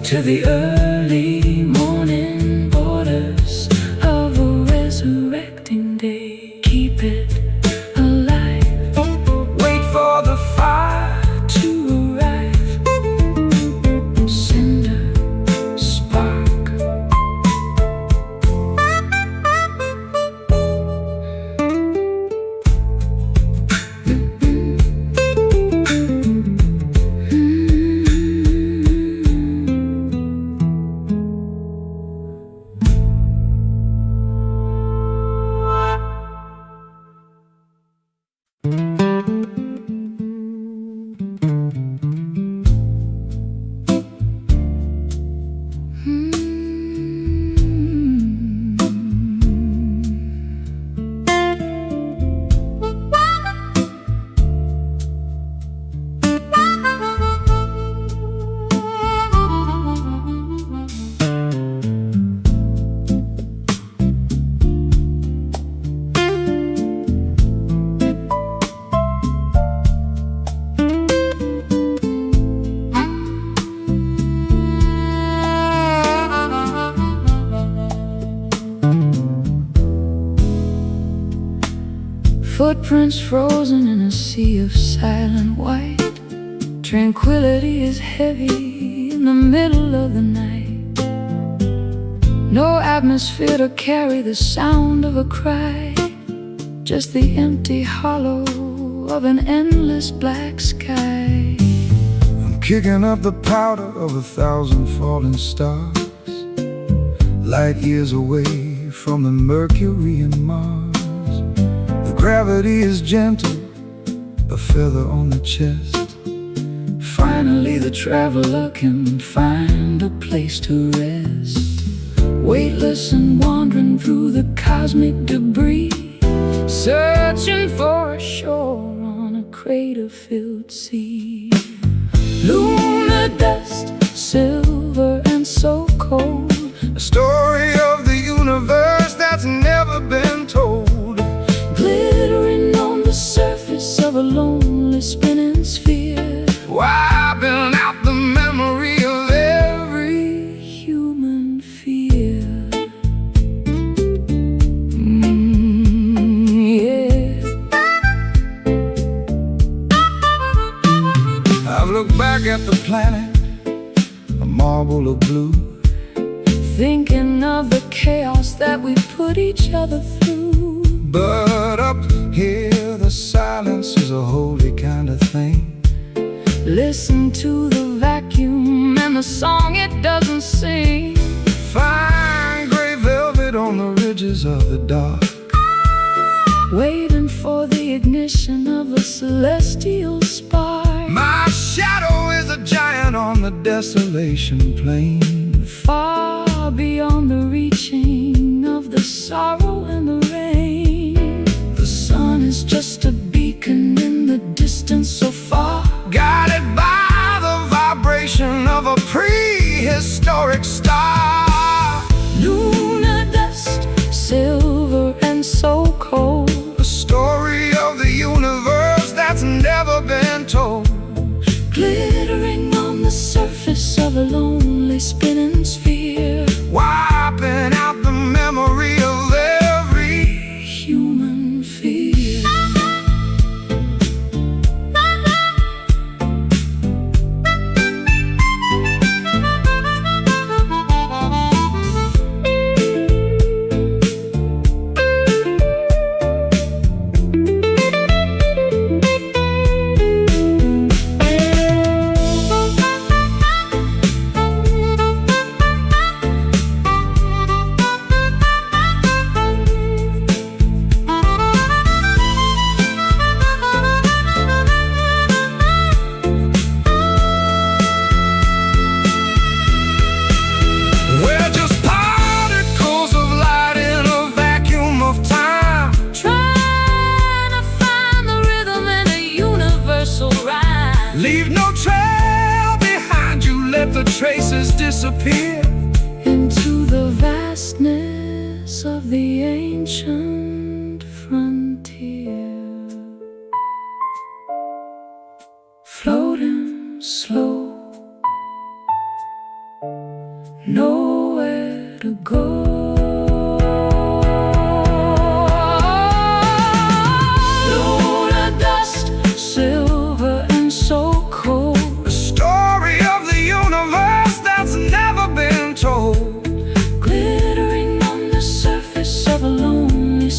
to the early morning borders of a resurrecting day. Keep it alive, Footprints frozen in a sea of silent white. Tranquility is heavy in the middle of the night. No atmosphere to carry the sound of a cry, just the empty hollow of an endless black sky. I'm kicking up the powder of 1,000 falling stars, light years away from the Mercury and Mars. The gravity is gentle, a feather on the chest. Finally the traveler can find a place to rest, weightless and wandering through the cosmic debris, searching for a shore on a crater-filled sea. Lunar dust, silver and so cold, a story of the universe that's never been told, glittering on the surface of a lonely spinning sphere, wiping out the memory of every human fear. Yeah. I've looked back at the planet, a marble of blue, thinking of the chaos that we put each other through. But up here the silence is a holy kind of thing. Listen to the vacuum and the song it doesn't sing. Fine gray velvet on the ridges of the dark, waiting for the ignition of a celestial spark. My shadow is a giant on the desolation plain, far beyond the reaching of the sorrow and the rain. The sun is just a beacon in the distance so far, guided by the vibration of a prehistoric star. Lunar dust, silver and so cold, a story of the universe that's never been told, glittering on the surface of a lonely spinning sphere, wiping out the memory of every human fear. Leave no trail behind you, let the traces disappear into the vastness of the ancient frontier. Floating slow, nowhere to go. Lunar dust, silver and so cold, a story of the universe that's never been told, glittering on the surface of a lonely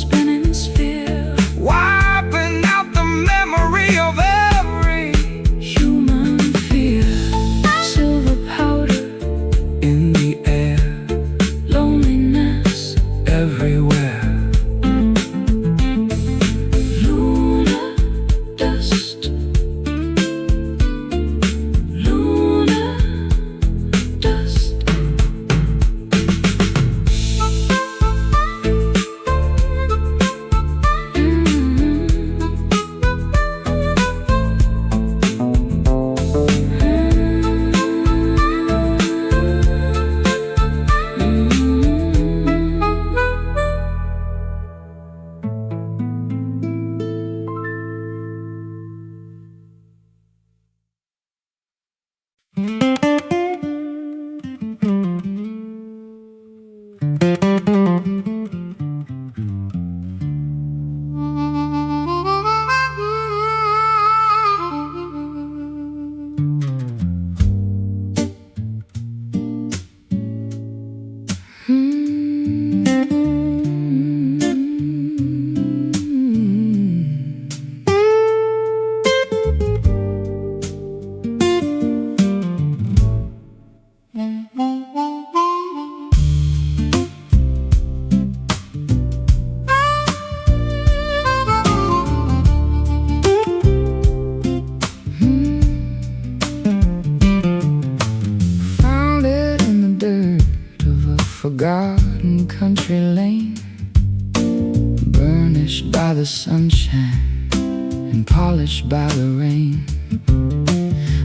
nourished by the sunshine and polished by the rain.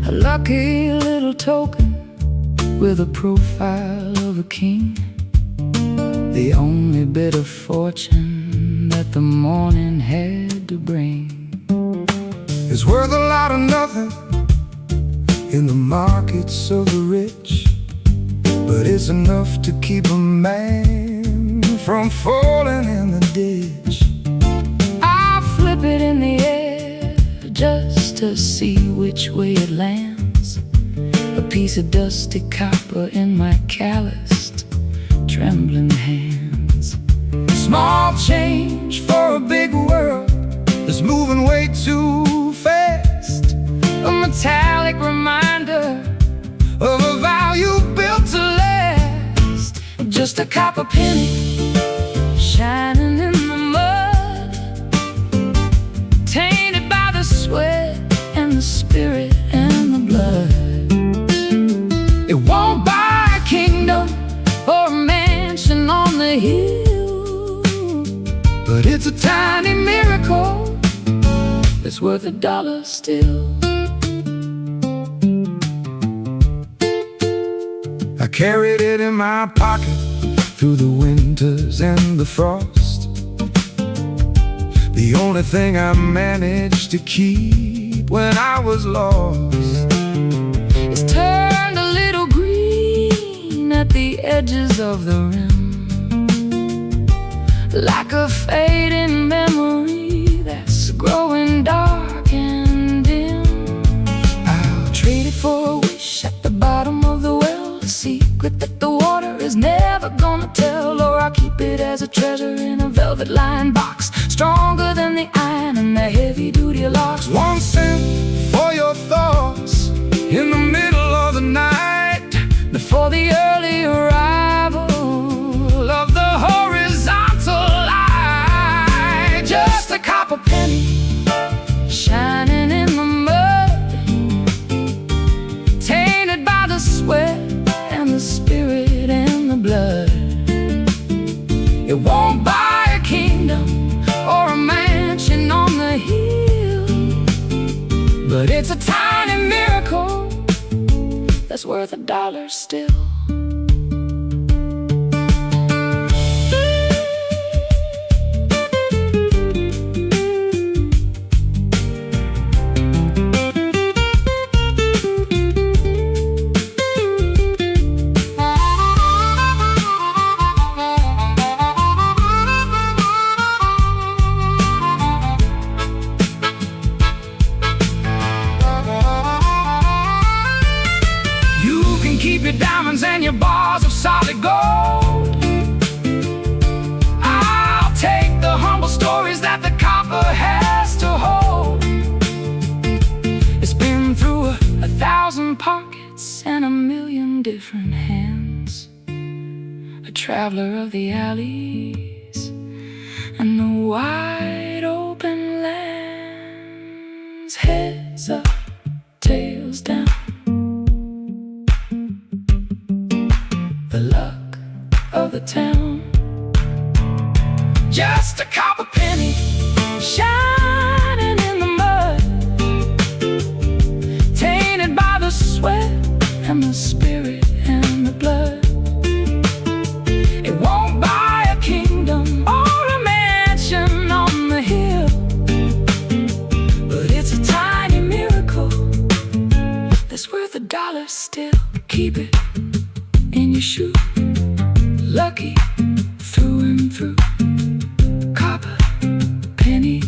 A lucky little token with a profile of a king, the only bit of fortune that the morning had to bring. It's worth a lot of nothing in the markets of the rich, but it's enough to keep a man from falling in the ditch. I flip it in the air just to see which way it lands, a piece of dusty copper in my calloused, trembling hands. Small change for a big world that's moving way too fast. A metallic reminder of a value built to last. just a copper penny shining in the mud, tainted by the sweat and the spirit and the blood. It won't buy a kingdom Or a mansion on the hill, but it's a tiny miracle it's worth $1 still. I carried it in my pocket through the winters and the frost. The only thing I managed to keep when I was lost. It's turned a little green at the edges of the rim, like a fading memory that's growing dark and dim. I'll trade it for a wish at the bottom of the well, a secret that the water is never gonna tell. Or I'll keep it as a treasure in a velvet-lined box, stronger than the iron and the heavy-duty locks. 1 cent for your thoughts in the middle of the night, Before the early arrival of the horizontal light. just a copper penny shining in the mud, tainted by the sweat and the spirit and the blood. It won't buy a kingdom Or a mansion on the hill, but it's a tiny miracle that's worth $1 still. keep your diamonds and your bars of solid gold. I'll take the humble stories that the copper has to hold. It's been through 1,000 pockets and 1,000,000 different hands, a traveler of the alleys and the wide open lands. Heads up, tails down, the luck of the town. Just a copper penny shining in the mud, tainted by the sweat and the spirit and the blood. It won't buy a kingdom or a mansion on the hill, but it's a tiny miracle that's worth $1 still. Keep it in your shoe, lucky through and through. Copper penny.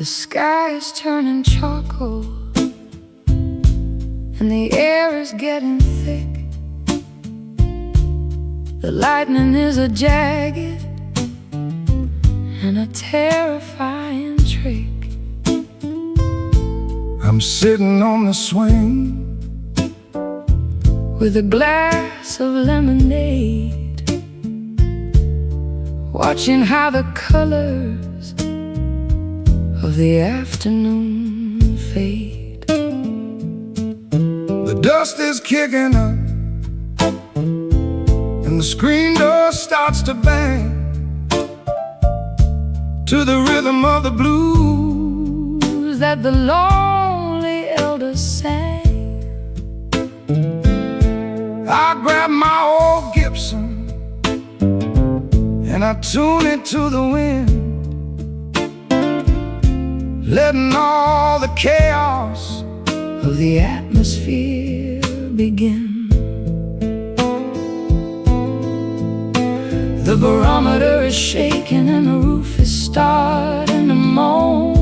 sky is turning charcoal, and the air is getting thick. The lightning is a jagged and a terrifying trick. I'm sitting on the swing with a glass of lemonade, watching how the colors of the afternoon fade. The dust is kicking up, and the screen door starts to bang to the rhythm of the blues that the lonely elders sang. I grab my old Gibson and I tune it to the wind, letting all the chaos of the atmosphere begin. The barometer is shaking and the roof is starting to moan.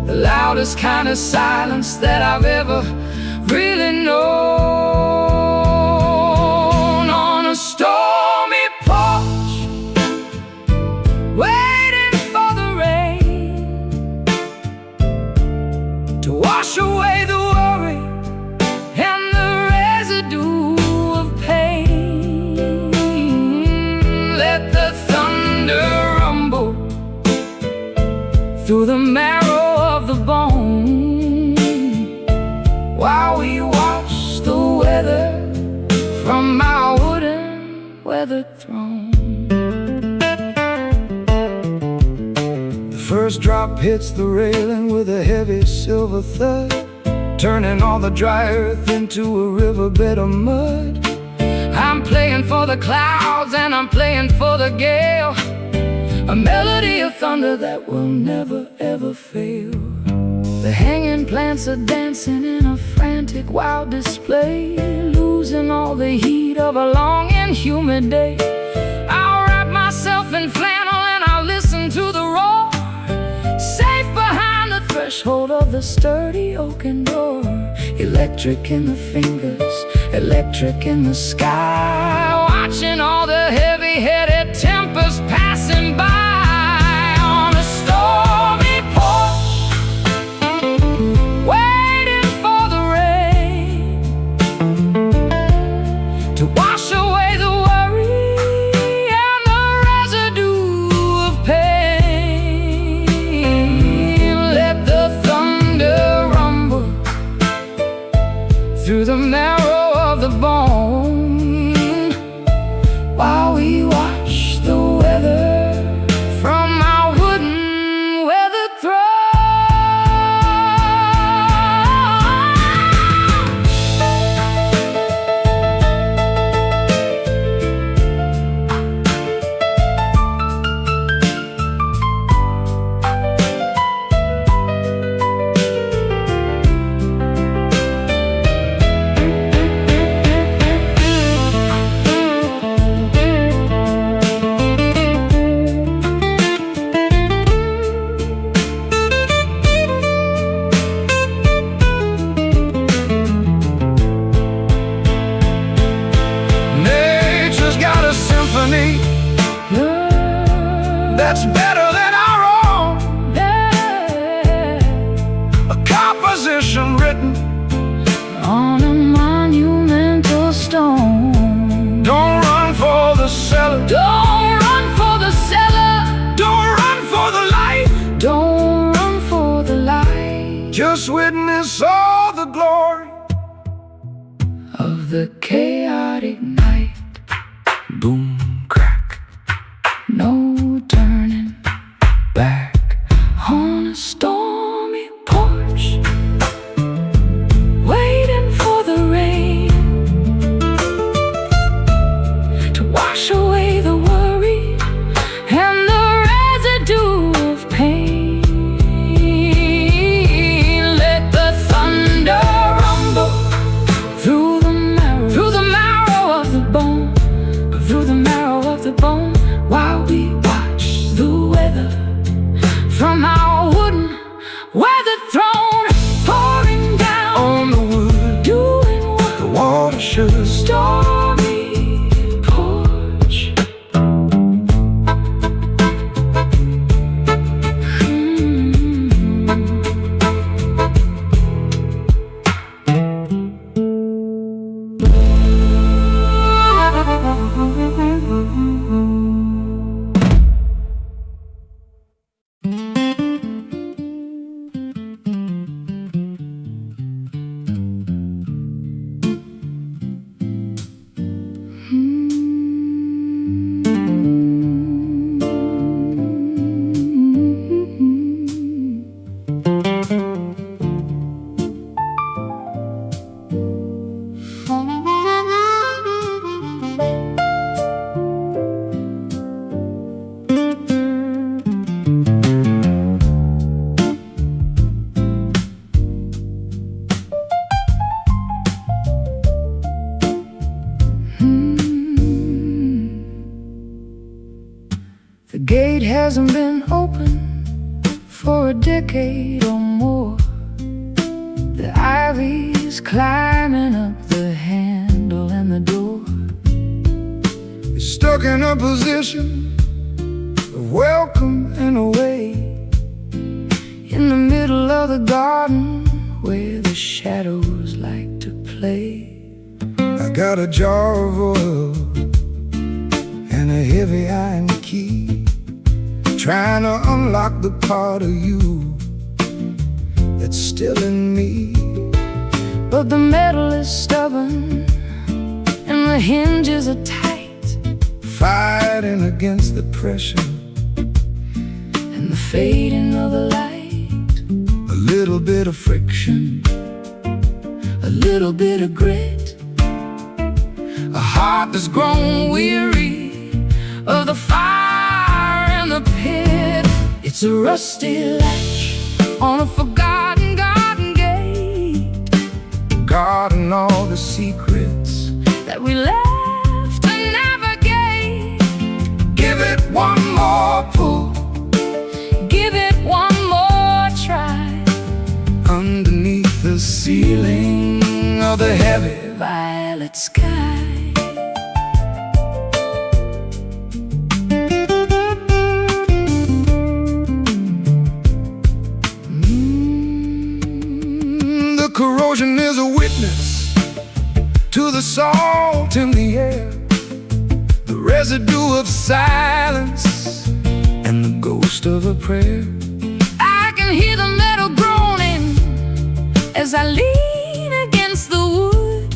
The loudest kind of silence that I've ever really known. On a stormy porch, waiting for the rain to wash away the worry and the residue of pain. Let the thunder rumble through the marrow of the bone, while we watch the weather from our wooden weathered throne. The first drop hits the railing with a heavy silver thud, turning all the dry earth into a riverbed of mud. I'm playing for the clouds and I'm playing for the gale, a melody of thunder that will never ever fail. The hanging plants are dancing in a frantic wild display, losing all the heat of a long and humid day. I'll wrap myself in flannel and I'll listen to the roar, safe behind the threshold of the sturdy oaken door. Electric in the fingers, electric in the sky, watching all the heavy-headed tempers passing by. On a stormy porch, waiting for the rain to wash away the worry and the residue of pain. Let the thunder rumble through the marrow of the bone, while we watch the weather from our wooden weathered throne. Nature's got a symphony that's better than our own, a composition written On a monumental stone. Don't run for the cellar, Don't run for the cellar, don't run for the light, don't run for the light just witness all the glory of the chaotic night. boom, crack. No turning back. On a stormy porch, waiting for the rain to wash away the worry and the residue of pain. Let the thunder rumble through the marrow of the bone, while we watch the weather from our wooden weathered throne, pouring down on the wood, doing what the water should. stormy porch. The gate hasn't been open for a decade or more. The ivy's climbing up the handle and the door. You're stuck in a position of welcome and away, In the middle of the garden where the shadows like to play. I got a jar of oil and a heavy iron key, trying to unlock the part of you that's still in me. But the metal is stubborn and the hinges are tight, Fighting against the pressure, and the fading of the light. a little bit of friction, A little bit of grit, a heart that's grown weary of the fire and the pit. It's a rusty latch on a forgotten garden gate, guarding all the secrets. that we left to navigate. Give it one more pull, Give it one more try. underneath the ceiling of the heavy Violet sky. The corrosion is a witness to the salt in the air, the residue of silence and the ghost of a prayer. I can hear the metal groaning as I lean against the wood,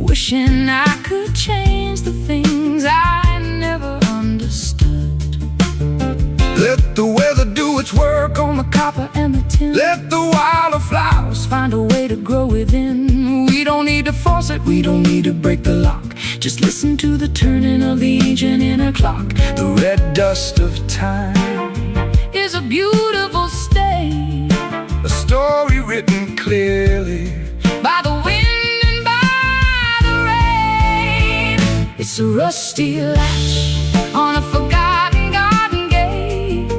wishing I could change the things I never understood. Let the weather do its work on the Copper and the tin, Let the wildflowers find a way to grow within. We don't need to force it, we don't need to break the lock. Just listen to the turning of the ancient inner clock. The red dust of time, Is a beautiful stain, a story written clearly by the wind and by the rain. It's a rusty latch on a forgotten garden gate,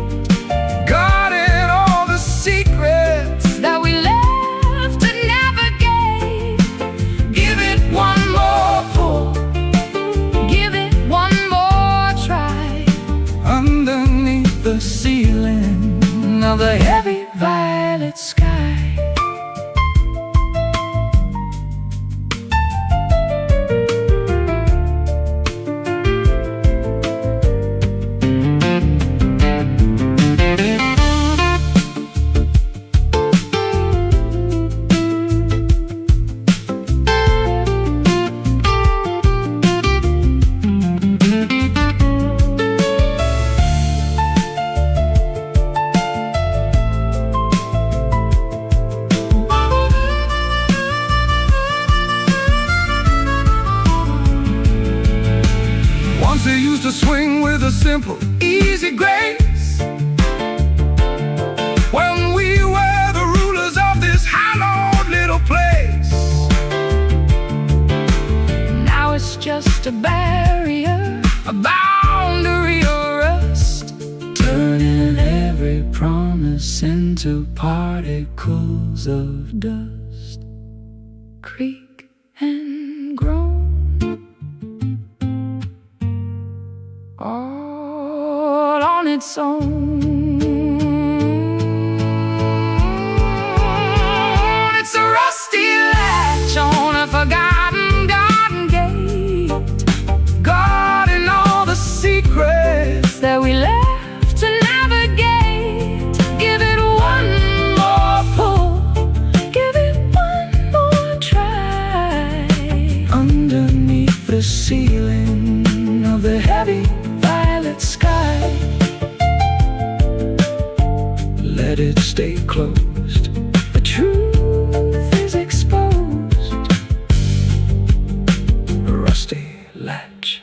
guarding all the secrets. that we left to navigate. Give it one more pull, Give it one more try. underneath the ceiling of the Heavy violet sky. They used to swing with a simple, easy grace, when we were the rulers of this hallowed little place. Now it's just a barrier, a boundary, or rust. To every promise into particles of dust, creak and groan, all on its own. It's a rusty latch on a forgotten garden gate, guarding all the secrets that we left to navigate. Give it one more pull, give it one more try. Underneath the ceiling of the heavy violet sky, let it stay closed. The truth is exposed. A rusty latch.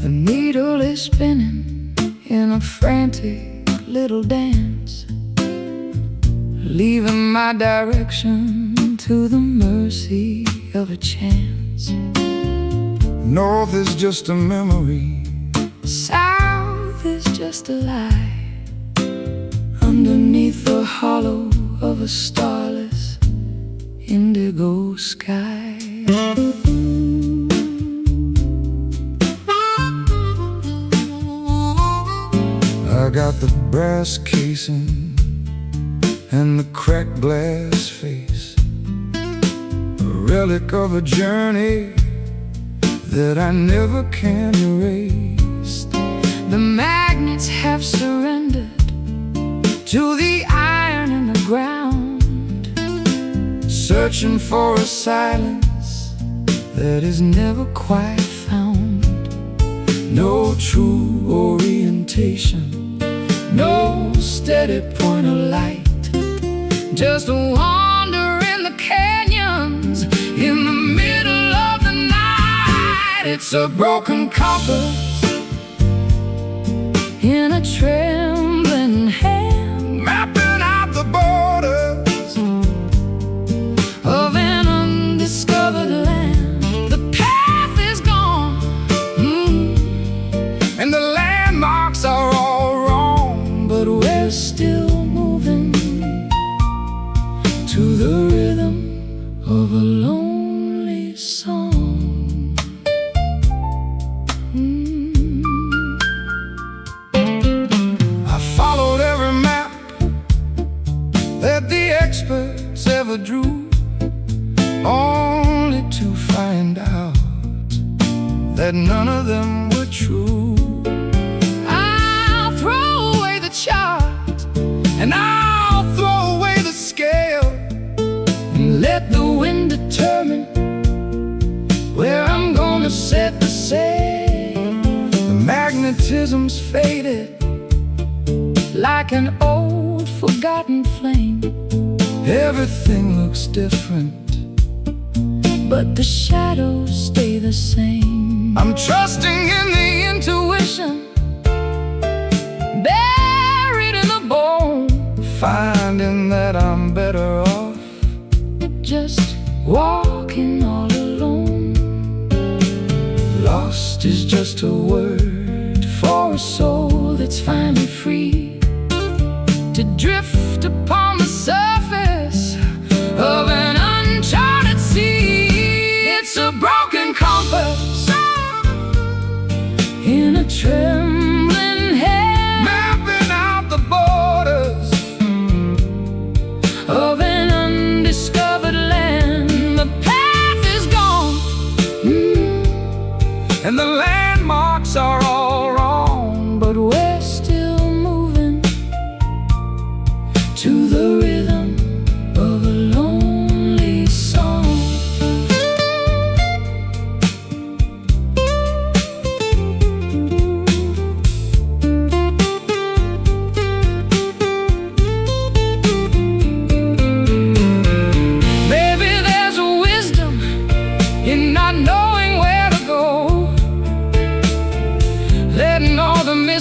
The needle is spinning in a frantic little dance, leaving my direction to the mercy of a chance. North is just a memory, South is just a lie, underneath the hollow of a starless indigo sky. I got the brass casing and the cracked glass face, a relic of a journey that I never can erase. The magnets have surrendered to the iron in the ground, Searching for a silence that is never quite found. no true orientation, No steady point of light, just a wander in the canyons in the middle of the night. It's a broken compass in a trembling hand, mapping out the borders of an undiscovered land. The path is gone, and the landmarks are all wrong, but we're still moving to the rhythm of a lonely song. I followed every map that the experts ever drew, only to find out that none of them were true. I'll throw away the chart And I'll throw away the scale and let the wind determine where I'm gonna set the sail. The magnetism's faded, Like an old forgotten flame, everything looks different, but the shadows stay the same. I'm trusting in the Intuition buried in the bone, finding that I'm better off just walking all alone. lost is just a word For a soul that's finally free to drift upon the surface of an uncharted sea. It's a broken compass in a trembling hand, mapping out the borders of an undiscovered land. The path is gone, and the landmarks are all wrong, but we're still moving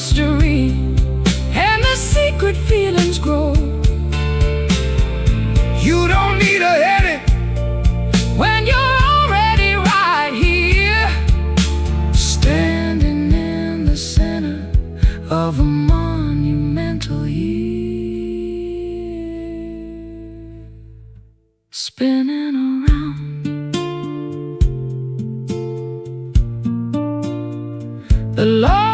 mystery, and the secret feelings grow. You don't need a headache when you're already right here, standing in the center of a monumental year, spinning around. The Lord